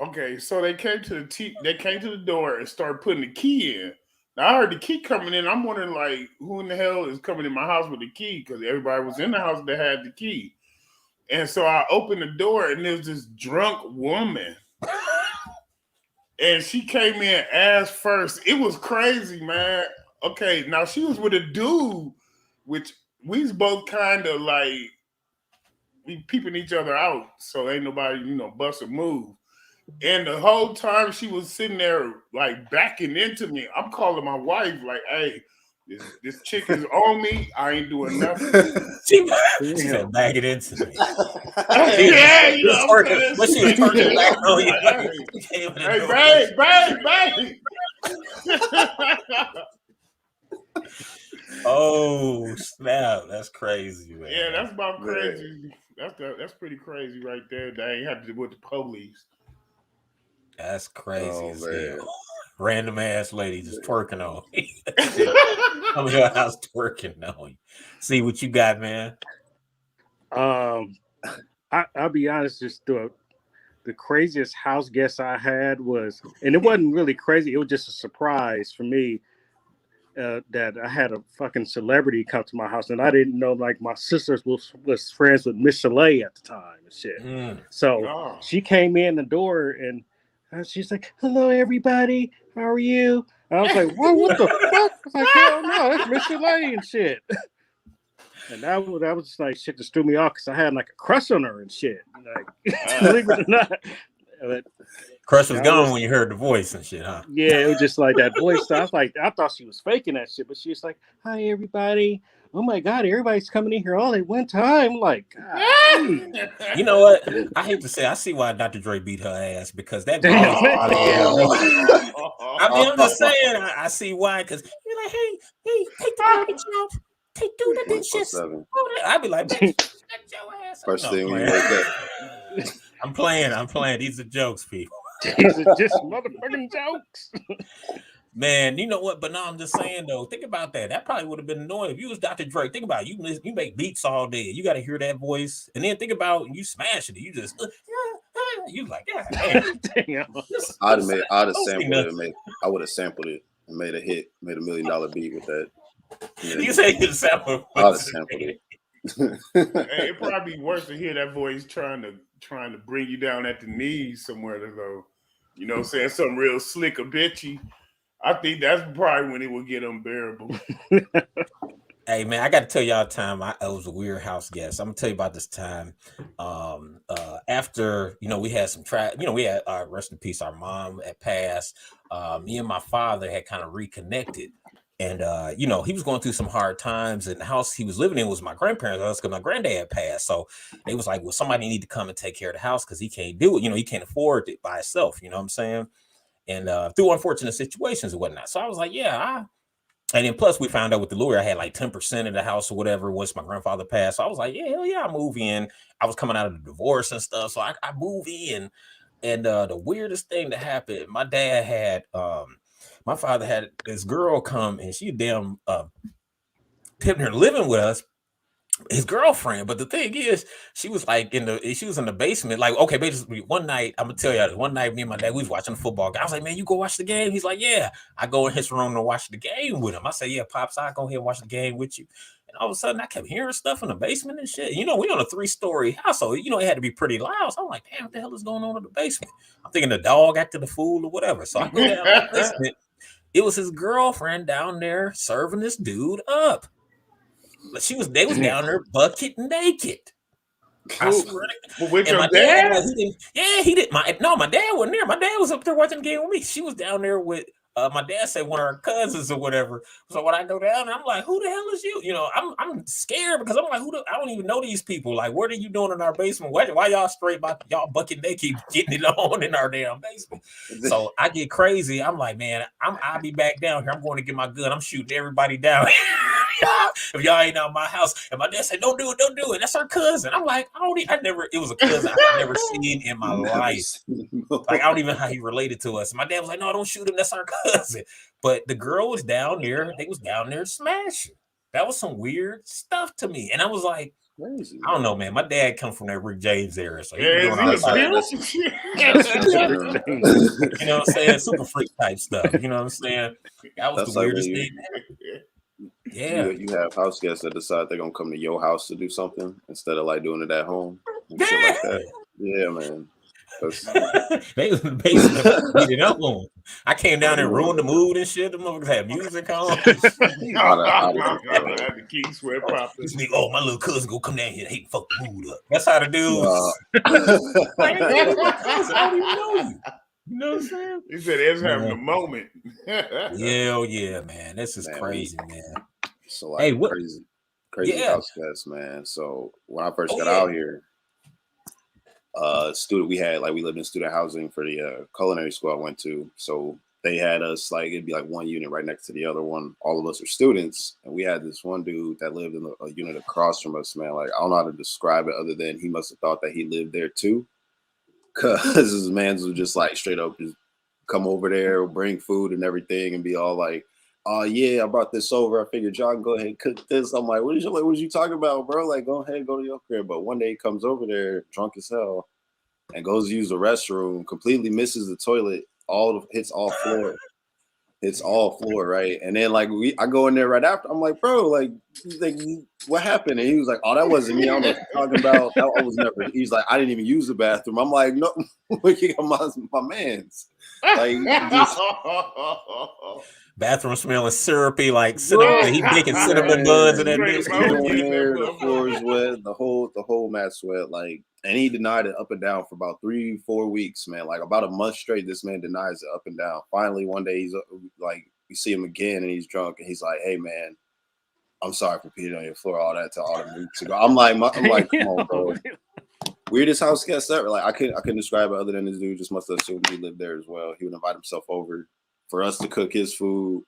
Okay, so they came to the door and started putting the key in. Now I heard the key coming in. I'm wondering like who in the hell is coming in my house with the key because everybody was in the house that had the key. And so I opened the door and there was this drunk woman. And she came in ass first. It was crazy, man. Okay, now she was with a dude, which we was both kind of like we peeping each other out, so ain't nobody, bust a move. And the whole time she was sitting there like backing into me. I'm calling my wife like, "Hey, this chick is on me. I ain't doing nothing." She said, "Bag it into me." Yeah, she was twerking back on you. Hey, bang. Oh snap! That's crazy, man. Yeah, that's about crazy. That's pretty crazy right there. They ain't have to do with the police. That's crazy as hell. Random ass lady just twerking on me. I'm your house twerking on you. See what you got, man. I'll be honest, just the craziest house guest I had was, and it wasn't really crazy. It was just a surprise for me that I had a fucking celebrity come to my house, and I didn't know. Like my sister was friends with Miss Chalet at the time and shit. So she came in the door and she's like, "Hello, everybody. How are you?" And I was like, "Whoa, what the fuck?" I was like, "Hell no, that's Miss Chalet and shit." And that was like shit that threw me off because I had like a crush on her and shit. Like, believe it or not. But crush was gone when you heard the voice and shit, huh? Yeah, it was just like that voice. I was like, I thought she was faking that shit, but she was like, "Hi, everybody. Oh my God, everybody's coming in here all at one time." Like, you know what? I hate to say, I see why Dr. Dre beat her ass because that. I mean, I'm just saying, I see why. Because you're like, hey, take the garbage out. Do the dishes. I'd be like, bitch, shut your ass. First thing we wake up. I'm playing. These are jokes, people. These are just motherfucking jokes. Man, you know what? But no, I'm just saying though. Think about that. That probably would have been annoying if you was Dr. Dre. Think about it. You make beats all day. You got to hear that voice, and then think about you smashing it. You just you like, yeah. I'd have sampled it. I would have sampled it and made a hit, made $1 million beat with that. Yeah. You say you sample. I'd have sampled it. Hey, it'd probably be worse to hear that voice trying to bring you down at the knees somewhere to go. You know what I'm saying? Something real slick or bitchy. I think that's probably when it would get unbearable. Hey man, I got to tell y'all a time I was a weird house guest. I'm gonna tell you about this time. After we had some we had rest in peace. Our mom had passed. Me and my father had kind of reconnected, and he was going through some hard times. And the house he was living in was my grandparents' house because my granddad had passed. So they was like, "Well, somebody need to come and take care of the house because he can't do it. He can't afford it by himself. You know what I'm saying?" And through unfortunate situations and whatnot. So I was like, yeah. And then plus we found out with the lawyer, I had like 10% of the house or whatever once my grandfather passed. So I was like, yeah, hell yeah, I move in. I was coming out of the divorce and stuff. So I move in. And the weirdest thing that happened, my father had this girl come and she damn pimping her living with us. his girlfriend. But the thing is, she was in the basement. Like, okay, basically one night, I'm gonna tell you, one night me and my dad, we was watching the football game. I was like, man, you go watch the game? He's like, yeah. I go in his room to watch the game with him. I say, yeah, Pops, I'll go ahead and watch the game with you. And all of a sudden I kept hearing stuff in the basement and shit. We on a 3-story house, so it had to be pretty loud. So I'm like, damn, what the hell is going on in the basement? I'm thinking the dog acted the fool or whatever. So I go down to the basement. It was his girlfriend down there serving this dude up. They was down there bucket naked. I swear to God. With and your dad? He didn't. My dad wasn't there. My dad was up there watching the game with me. She was down there with my dad said one of her cousins or whatever. So when I go down, I'm like, who the hell is you? I'm scared because I'm like, I don't even know these people. Like, what are you doing in our basement? Why y'all straight by y'all bucket naked getting it on in our damn basement? So I get crazy. I'm like, man, I'll be back down here. I'm going to get my gun. I'm shooting everybody down here. If y'all ain't out my house. And my dad said, don't do it. That's our cousin. I'm like, it was a cousin I've never seen in my life. Like, I don't even know how he related to us. My dad was like, no, don't shoot him. That's our cousin. But the girl was down there. They was down there smashing. That was some weird stuff to me. And I was like, crazy, I don't know, man. My dad come from that Rick James era. So he was doing all that. You know what I'm saying? Super freak type stuff. You know what I'm saying? That was the weirdest thing. Yeah, you have house guests that decide they're gonna come to your house to do something instead of like doing it at home and shit like that. Yeah, man. They was in the basement beat it up on them. I came down and ruined the mood and shit. The motherfuckers had music on. Oh, my little cousin go come down here and hate fuck the mood up. That's how the dudes. I don't even know you. You know what I'm saying? He said Ed's having a moment. Hell yeah, man. This is crazy, man. So like crazy house guests, man. So when I first got out here, we lived in student housing for the culinary school I went to. So they had us it'd be like one unit right next to the other one. All of us are students, and we had this one dude that lived in a unit across from us, man. Like, I don't know how to describe it other than he must have thought that he lived there too. Cause his mans would just like straight up just come over there, bring food and everything, and be all like, "Oh yeah, I brought this over. I figured y'all can go ahead and cook this." I'm like, "What are you talking about, bro? Like, go ahead, go to your crib." But one day he comes over there drunk as hell and goes to use the restroom, completely misses the toilet, hits all floor, right? And then I go in there right after. I'm like, "Bro, like what happened?" And he was like, "Oh, that wasn't me. I don't know what you're talking about. That was never." He's like, "I didn't even use the bathroom." I'm like, "No, my man's like just, bathroom smelling syrupy, like cinnamon. He baking cinnamon buns and that bitch. The floor is wet. The whole mat's wet. Like, and he denied it up and down for about 3-4 weeks, man. Like about a month straight, this man denies it up and down. Finally, one day he's like, we see him again, and he's drunk, and he's like, "Hey, man, I'm sorry for peeing on your floor, all that to all the weeks ago." I'm like, come on, bro. Weirdest house guest ever. Like, I couldn't describe it other than this dude just must have assumed he lived there as well. He would invite himself over for us to cook his food,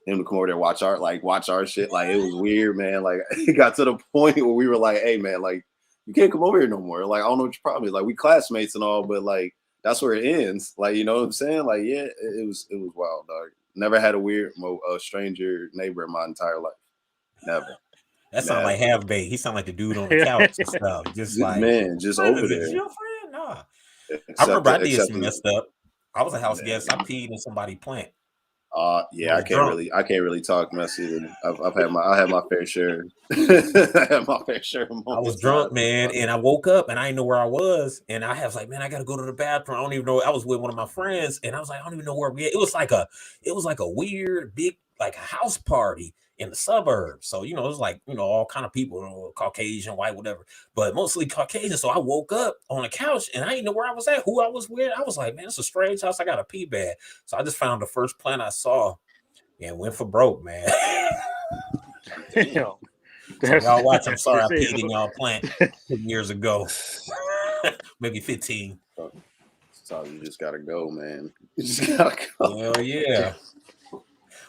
him to come over there watch our shit. Like, it was weird, man. Like, it got to the point where we were like, "Hey, man, like, you can't come over here no more. Like, I don't know what your problem is. Like, we classmates and all, but like, that's where it ends." Like, you know what I'm saying? Like, yeah, it was wild, dog. Never had a stranger neighbor in my entire life. Never. That sounds like half baked. He sound like the dude on the couch and stuff. Just like, man, just over there. Your friend? Nah. I remember I did some messed up. I was a house guest. I peed in somebody's plant. Yeah, I can't really talk messy. I had my fair share. I had my fair share. I was drunk, man, and I woke up and I didn't know where I was, and I was like, man, I gotta go to the bathroom. I don't even know. I was with one of my friends, and I was like, I don't even know where we at. It was like a weird big like house party in the suburbs. So, it was like, all kind of people, Caucasian, white, whatever, but mostly Caucasian. So I woke up on a couch and I didn't know where I was at, who I was with. I was like, man, it's a strange house. I got a pee bad. So I just found the first plant I saw and went for broke, man. Damn. So y'all watch. I'm sorry I peed in y'all plant 10 years ago. Maybe 15. So you just gotta go, man. You just gotta go. Hell yeah.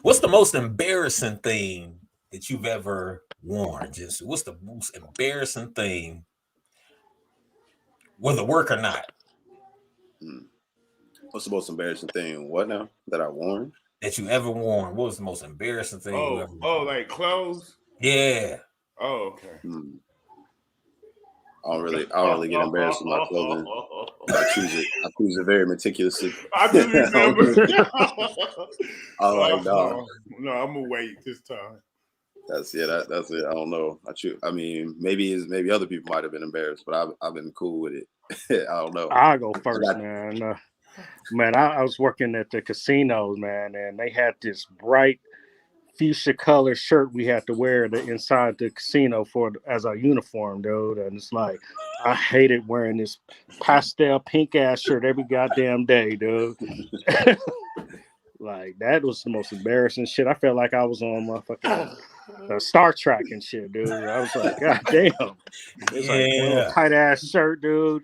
What's the most embarrassing thing that you've ever worn? Just what's the most embarrassing thing, whether work or not? What's the most embarrassing thing? What now? That I worn? That you ever worn? What was the most embarrassing thing you ever worn? Like clothes? Yeah. Oh, okay. I don't really get embarrassed with my clothing. I choose it very meticulously. I just remember. I'm like, no, I'm gonna wait this time. That's it. I don't know. I mean, maybe other people might have been embarrassed, but I've been cool with it. I don't know. I'll go first, man. Man, I was working at the casinos, man, and they had this bright fuchsia color shirt we had to wear inside the casino as a uniform, dude. And it's like, I hated wearing this pastel pink ass shirt every goddamn day, dude. Like, that was the most embarrassing shit. I felt like I was on motherfucking Star Trek and shit, dude. I was like, God damn. It's like a little tight ass shirt, dude.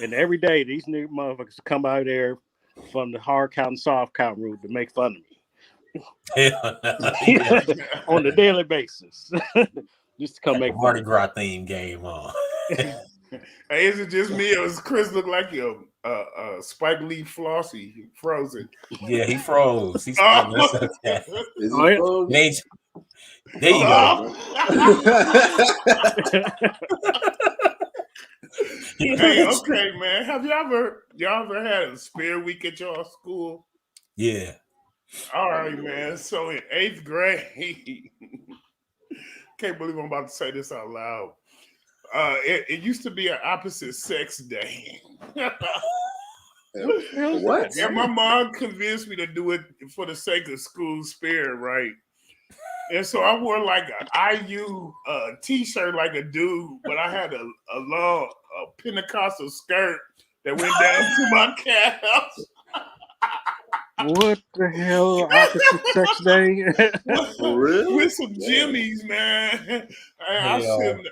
And every day these new motherfuckers come out there from the hard count and soft count route to make fun of me. On a daily basis. Just to come make Mardi Gras theme game on. Hey, is it just me or does Chris look like a Spike Lee Flossie frozen? Yeah, he froze. He's okay. There you go. Hey, okay, man. Have y'all ever had a spare week at your school? Yeah. All right, man. So in 8th grade, can't believe I'm about to say this out loud. It used to be an opposite sex day. What? And my mom convinced me to do it for the sake of school spirit, right? And so I wore like an IU t-shirt like a dude, but I had a long Pentecostal skirt that went down to my calves. What the hell? Opposite sex day? For real? With some jimmies, man. I shouldn't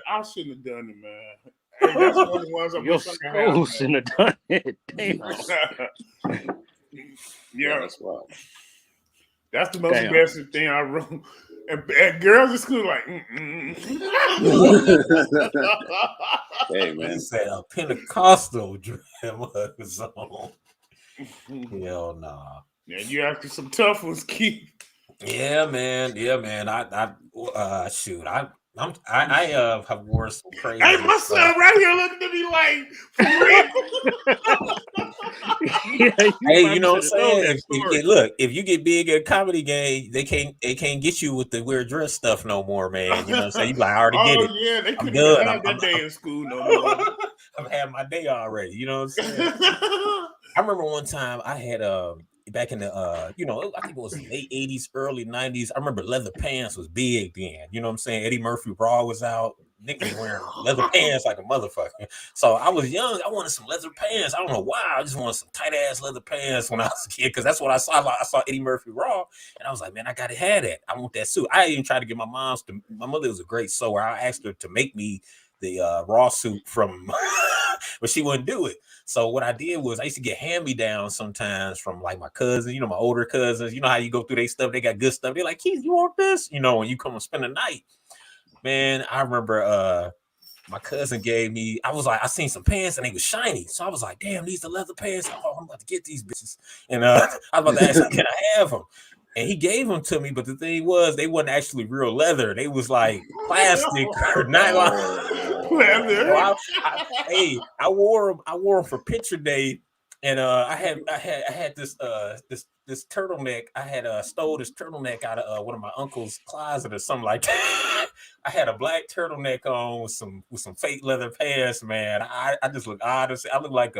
have done it, man. Hey, that's one of the ones I wish I could have. Shouldn't have done it. Damn. Yeah, that's wild. That's the most embarrassing thing I wrote. And girls in school like, Hey, man. He said a Pentecostal dress on. Hell nah. Yeah, you asking some tough ones, Keith. Yeah, man. Shoot, I have worn some crazy. Hey, my son right here looking at me like, hey, you know what I'm saying? If you get big at a comedy game, they can't get you with the weird dress stuff no more, man. You know what I'm saying? You like, I already get it. Yeah, they couldn't good. have that day in school no more. I've had my day already. You know what I'm saying? I remember one time I had back in the I think it was late 80s, early 90s. I remember leather pants was big then. You know what I'm saying? Eddie Murphy Raw was out. Nick was wearing leather pants like a motherfucker. So I was young. I wanted some leather pants. I don't know why. I just wanted some tight ass leather pants when I was a kid because that's what I saw. I saw Eddie Murphy Raw, and I was like, man, I gotta have that. I want that suit. I even tried to get my mother was a great sewer. I asked her to make me the Raw suit from, but she wouldn't do it. So what I did was I used to get hand-me-downs sometimes from like my cousins, my older cousins. You know how you go through their stuff, they got good stuff. They're like, Keith, you want this? When you come and spend the night. Man, I remember my cousin gave me, I was like, I seen some pants and they was shiny. So I was like, damn, these are leather pants. Oh, I'm about to get these bitches. And I was about to ask him, can I have them? And he gave them to me, but the thing was, they wasn't actually real leather. They was like plastic or nylon. Leather. So I wore them for picture day, and I had this turtleneck. I had stole this turtleneck out of one of my uncle's closet or something like that. I had a black turtleneck on with some fake leather pants, man. I just look odd. I look like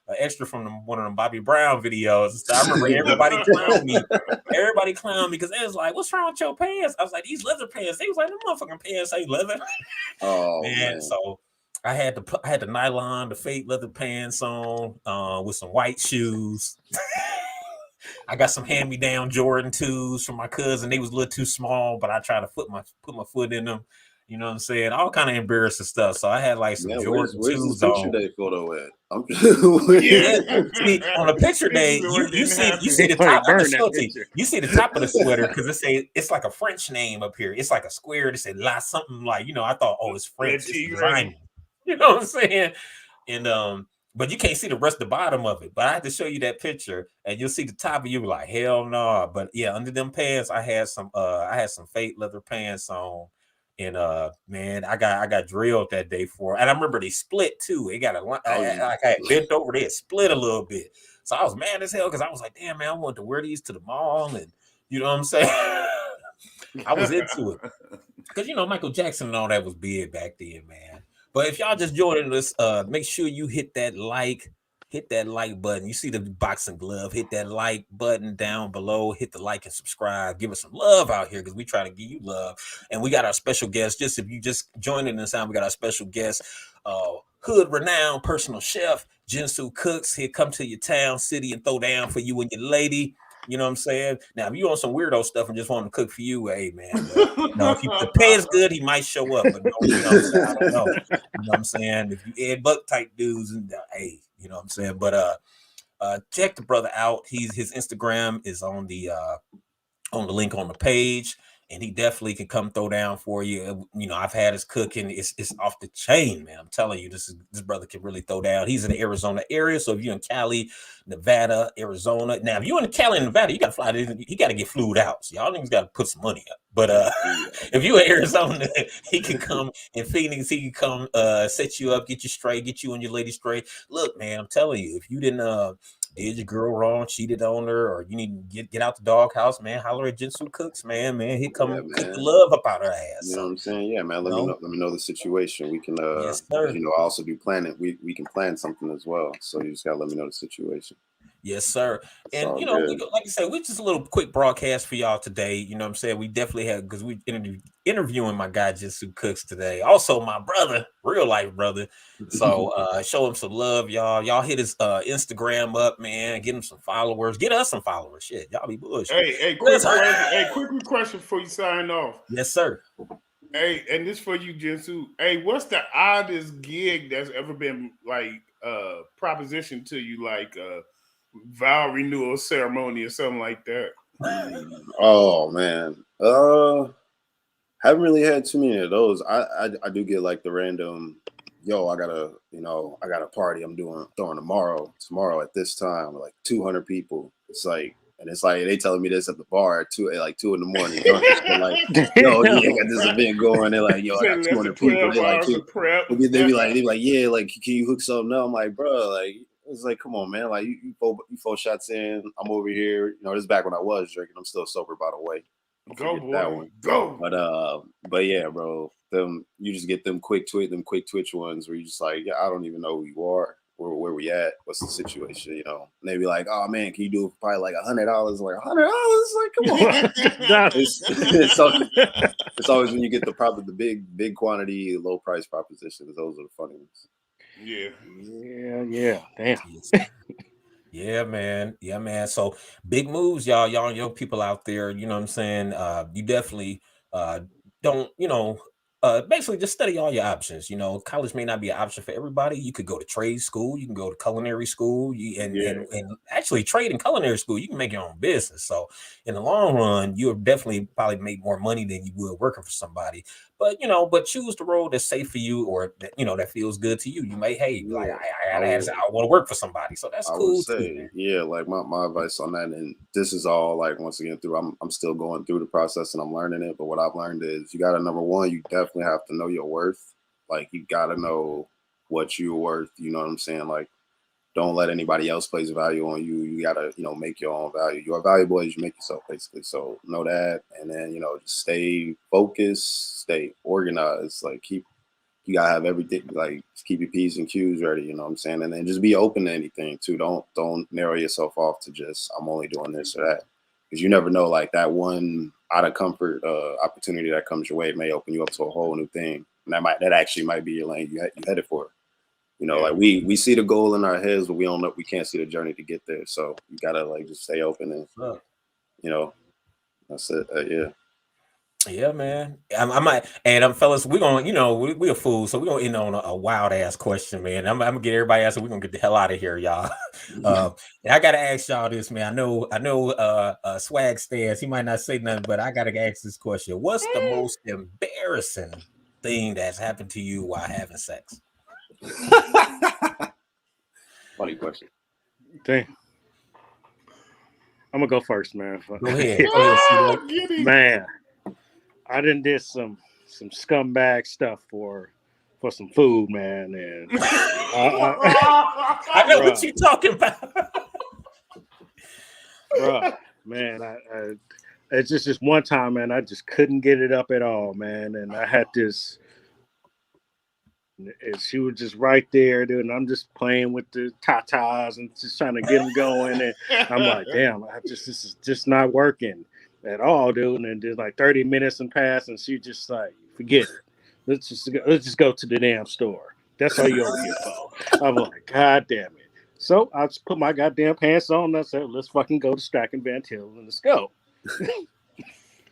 an extra from one of them Bobby Brown videos. I remember everybody clowned me. Everybody clowned me because they was like, "What's wrong with your pants?" I was like, "These leather pants." They was like, "Them motherfucking pants ain't leather." Oh man. So I had the nylon, the fake leather pants on with some white shoes. I got some hand-me-down Jordan 2s from my cousin. They was a little too small, but I tried to put my foot in them. You know what I'm saying? All kind of embarrassing stuff. So I had like some Jordan 2s on. Where's the picture day photo at? See, on a picture day, you see the top of the you see the top of the sweater because it's like a French name up here. It's like a square. They say La something like, I thought, oh, it's French. It's design. You know what I'm saying? And but you can't see the rest of the bottom of it. But I had to show you that picture, and you'll see the top of you be like, hell no. But yeah, under them pants, I had some fake leather pants on. And man, I got drilled that day for, and I remember they split too. It got like I had bent over there, split a little bit. So I was mad as hell because I was like, damn man, I wanted to wear these to the mall, and you know what I'm saying? I was into it. Because Michael Jackson and all that was big back then, man. But if y'all just joining us, make sure you hit that like button. You see the boxing glove, hit that like button down below, hit the like and subscribe. Give us some love out here because we try to give you love. And we got our special guest. Just if you just joining us now, we got our special guest, hood renowned personal chef, Jinzu Cookz. He'll come to your town, city, and throw down for you and your lady. You know what I'm saying? Now, if you on some weirdo stuff and just want to cook for you, hey man, if the pay is good, he might show up. But no, you know what I'm saying? I don't know. You know what I'm saying? If you Ed Buck type dudes, and hey, you know what I'm saying? But check the brother out. His Instagram is on the link on the page. And he definitely can come throw down for you. I've had his cooking. It's off the chain, man. I'm telling you, this brother can really throw down. He's in the Arizona area. So if you're in Cali, Nevada, Arizona. Now, if you're in Cali and Nevada, you got to fly to, he got to get flued out. So y'all niggas got to put some money up. But if you're in Arizona, he can come in Phoenix. He can come set you up, get you straight, get you and your lady straight. Look, man, I'm telling you, if you didn't did your girl wrong, cheated on her, or you need to get out the doghouse, man, holler at Jinzu Cookz, man. He come cut the love up out her ass. You know what I'm saying? Yeah, man. Let me know the situation. We can yes, sir. Also do planning. We can plan something as well. So you just gotta let me know the situation. Yes, sir. And like I said, we just a little quick broadcast for y'all today. You know what I'm saying? We definitely had, because we interviewing my guy Jinzu Cookz today. Also my brother, real life brother. So show him some love, y'all. Y'all hit his Instagram up, man. Get him some followers. Get us some followers. Shit, y'all be bullshit. Hey, quick question before you sign off. Yes, sir. Hey, and this for you, Jinzu. Hey, what's the oddest gig that's ever been like propositioned to you, like vow renewal ceremony or something like that? Oh man, haven't really had too many of those. I do get like the random, yo, I got a party I'm throwing tomorrow at this time, like 200 people. It's like they telling me this at the bar at 2 in the morning. Like, yo, yeah, I got this event going. They're like, yo, I got 200 people. They be like, yeah, like, can you hook something up? I'm like, bro, like, it's like, come on, man. Like, you 4 shots in. I'm over here. This is back when I was drinking. I'm still sober, by the way. Go, boy. That one. Go. But yeah, bro. You just get them quick twitch ones where you just like, yeah, I don't even know who you are. Where we at? What's the situation? And they be like, oh man, can you do it for probably like $100? Like $100? Like, come on. It's always when you get the big quantity, low price propositions. Those are the funny ones. Yeah. Damn. Yeah, man. So big moves, y'all young people out there. You know what I'm saying? You definitely don't, basically just study all your options. College may not be an option for everybody. You could go to trade school, you can go to culinary school, and actually trade and culinary school, you can make your own business. So in the long run, you'll definitely probably make more money than you would working for somebody. But choose the road that's safe for you, or that feels good to you. You may, I want to work for somebody, so that's cool too. Yeah, like my advice on that, and this is all like once again I'm still going through the process and I'm learning it. But what I've learned is you gotta, number one, you definitely have to know your worth. Like you gotta know what you're worth. You know what I'm saying? Like, don't let anybody else place value on you. You gotta, make your own value. You are valuable as you make yourself, basically. So know that, and then just stay focused, stay organized. Like you gotta have everything. Like just keep your P's and Q's ready. You know what I'm saying? And then just be open to anything too. Don't narrow yourself off to just I'm only doing this or that, because you never know. Like that one out of comfort opportunity that comes your way may open you up to a whole new thing, and that actually might be your lane. You headed for it. Like we see the goal in our heads, but we can't see the journey to get there. So you gotta like just stay open and that's it. Yeah, man. I might, and fellas, we're gonna, we a fool, so we're gonna end on a wild ass question, man. I'm gonna get everybody else, and we're gonna get the hell out of here, y'all. And I gotta ask y'all this, man. I know Swag stands, he might not say nothing, but I gotta ask this question. What's the most embarrassing thing that's happened to you while having sex? Funny question. Damn. I'm gonna go first, man. Go ahead. Man, I done did some some scumbag stuff for some food, man. And I know what you're talking about. Bruh, man, it's just one time, man, I just couldn't get it up at all, man. And I had this, and she was just right there, dude. And I'm just playing with the tatas and just trying to get them going. And I'm like, damn, this is just not working at all, dude. And then there's like 30 minutes and pass, and she just like, forget it. Let's just go to the damn store. That's all you over here for. I'm like, God damn it. So I just put my goddamn pants on and I said, let's fucking go to Stack and Van Til and let's go.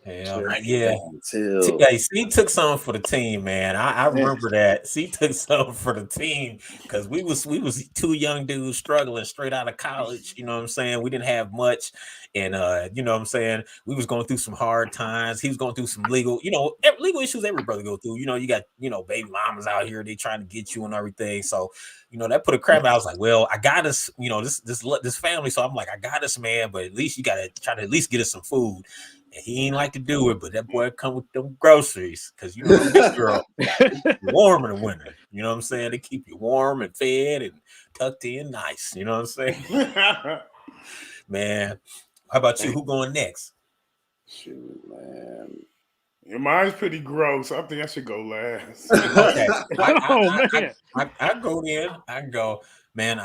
Yeah. C took something for the team, man. I remember that. C took something for the team because we was two young dudes struggling straight out of college. You know what I'm saying? We didn't have much, and you know what I'm saying? We was going through some hard times. He was going through some legal issues every brother go through. You know, you got baby mamas out here, they trying to get you and everything. So that put a crap. I was like, well, I got us, this family. So I'm like, I got us, man, but at least you got to try to at least get us some food. And he ain't like to do it, but that boy come with them groceries because this girl warm in the winter. You know what I'm saying? They keep you warm and fed and tucked in nice. You know what I'm saying? Man, how about you? Who going next? Shoot, man. Yeah, mine's pretty gross. I think I should go last. Okay. I go in. I go, man.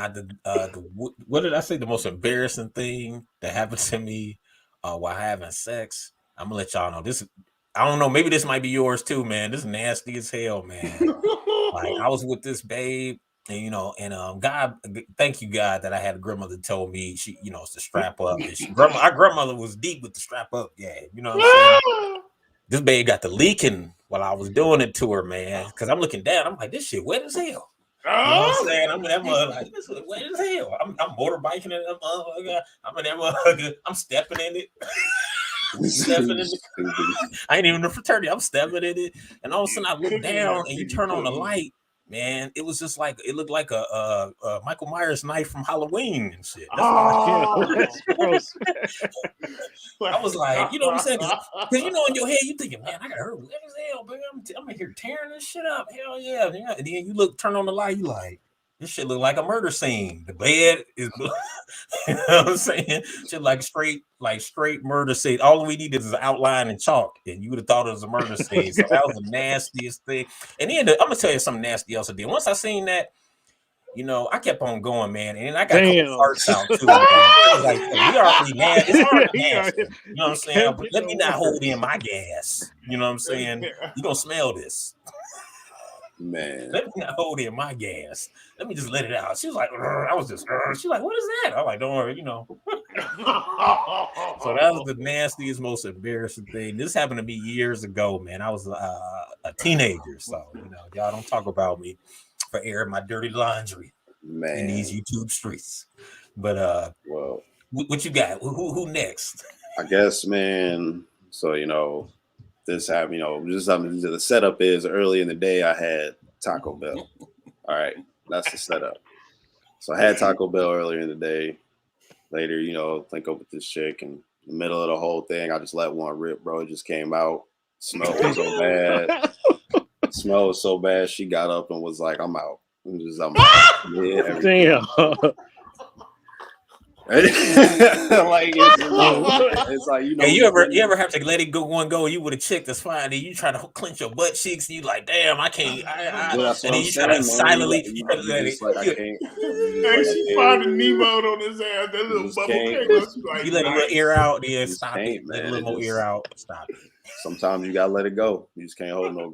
What did I say? The most embarrassing thing that happened to me while having sex. I'm gonna let y'all know this. I don't know. Maybe this might be yours too, man. This is nasty as hell, man. Like I was with this babe, and God, thank you, God, that I had a grandmother told me she, it's to strap up. And our grandmother was deep with the strap up. Yeah, you know what I'm saying. This babe got the leaking while I was doing it to her, man. Because I'm looking down, I'm like, this shit wet as hell. You know what I'm saying? I'm in that mother like this is wet as hell. I'm motorbiking in that motherfucker. I'm in that motherfucker. I'm stepping in it. I ain't even in the fraternity. I'm stepping in it, and all of a sudden I look down, and you turn on the light. Man, it was just like it looked like a Michael Myers knife from Halloween and shit. That's gross. I was like, you know what I'm saying? Because in your head you thinking, man, I got hurt wet as hell, baby. I'm here tearing this shit up. Hell yeah. And then you turn on the light, you like, this shit look like a murder scene. The bed is, you know what I'm saying? Shit like straight murder scene. All we needed is an outline and chalk, and you would have thought it was a murder scene. So that was the nastiest thing. And then I'm gonna tell you something nasty else I did. Once I seen that, I kept on going, man, and then I got a couple parts out too. Man. It was like, we already nasty. It's already nasty. You know what I'm saying? But let me not hold in my gas. You know what I'm saying? You gonna smell this. Man, let me not hold in my gas. Let me just let it out. She was like, I was just, she's like, what is that? I'm like, don't worry, So that was the nastiest, most embarrassing thing. This happened to me years ago, man. I was a teenager, so y'all don't talk about me for airing my dirty laundry in these YouTube streets. But well, what you got? Who next? I guess, man. So this happened, the setup is early in the day I had Taco Bell. All right, that's the setup. So I had Taco Bell earlier in the day. Later, link up with this chick, and in the middle of the whole thing, I just let one rip, bro. It just came out. Smell was so bad. Smell was so bad. She got up and was like, I'm out. I'm out. Yeah, damn. Like it's like hey, you ever have to let it go one go? You with a chick that's fine, and you try to clench your butt cheeks, and you like, damn, I can't. And then you try to silently. I can't. Hey, she finding Nemo on his ass. That little bubble came. Like, you let a little air out, then stop it. Let a little more air out. Stop it. Sometimes you gotta let it go. You just can't hold no.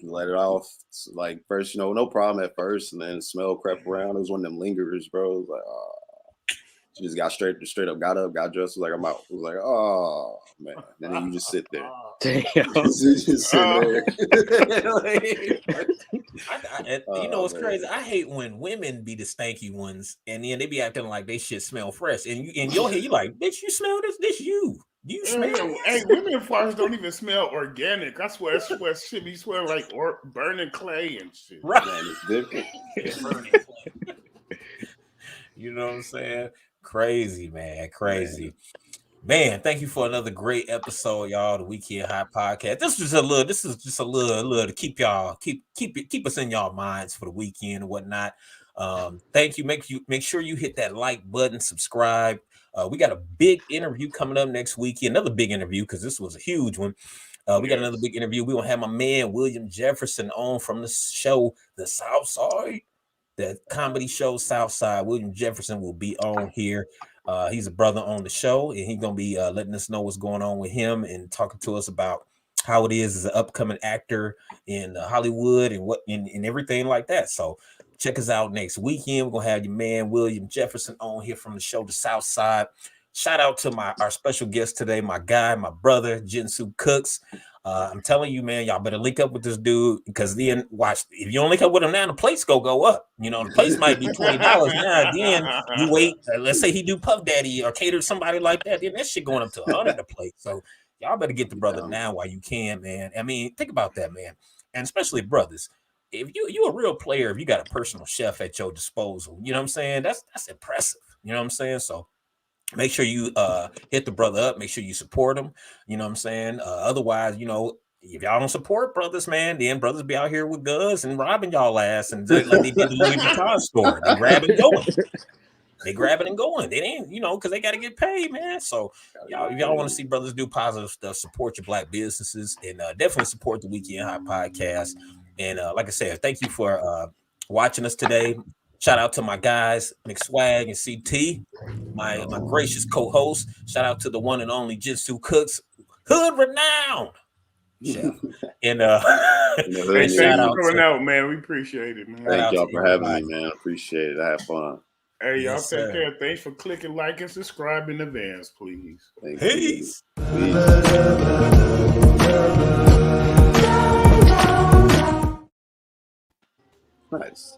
Let it off. It's like first, no problem at first, and then the smell crept around. It was one of them lingerers, bro. It was like, oh. She just got straight up, got up, got dressed, was like, I'm out. It was like, oh man. And then you just sit there. Damn. Just sit there. What's crazy? I hate when women be the stanky ones, and then they be acting like they shit smell fresh. And you in your head, you like, bitch, you smell this? This you. You smell? Hey, women farts don't even smell organic. I swear shit be smelling like burning clay and shit. Right. Man, it's different. It's burning clay. You know what I'm saying? Crazy, man. Crazy. Man, thank you for another great episode, y'all. The Weekend High Podcast. This is just a little to keep y'all keep us in y'all minds for the weekend and whatnot. Thank you. Make sure you hit that like button, subscribe. We got a big interview coming up next weekend. Another big interview because this was a huge one. We got another big interview. We're gonna have my man William Jefferson on from the show, The South Side, the comedy show Southside. William Jefferson will be on here. He's a brother on the show, and he's gonna be letting us know what's going on with him and talking to us about how it is as an upcoming actor in Hollywood and everything like that. So check us out next weekend. We're gonna have your man William Jefferson on here from the show The South Side. Shout out to our special guest today, my guy, my brother, Jinzu Cookz. I'm telling you, man, y'all better link up with this dude because then watch. If you don't link up with him now, the plates go up. You know, the plates might be $20 now. Then you wait. Let's say he do Puff Daddy or cater to somebody like that. Then that shit going up to $100 a plate. So y'all better get the brother now while you can, man. I mean, think about that, man, and especially brothers. If you're a real player, if you got a personal chef at your disposal, you know what I'm saying? That's impressive. You know what I'm saying? So make sure you hit the brother up. Make sure you support him. You know what I'm saying? Otherwise, you know, if y'all don't support brothers, man, then brothers be out here with guns and robbing y'all ass and like they did the Louis Vuitton store. They grab and going. They grabbing and going. They ain't, you know, because they got to get paid, man. So y'all, if y'all want to see brothers do positive stuff, support your black businesses and definitely support the Weekend High Podcast. And like I said, thank you for watching us today. Shout out to my guys, McSwag and CT, my gracious co-host. Shout out to the one and only Jinzu Cookz, hood renowned chef. And thanks for coming out, man. We appreciate it, man. Thank y'all for having me, man. Appreciate it. I had fun. Hey, y'all take care. Thanks for clicking like and subscribe in advance, please. Peace. Nice.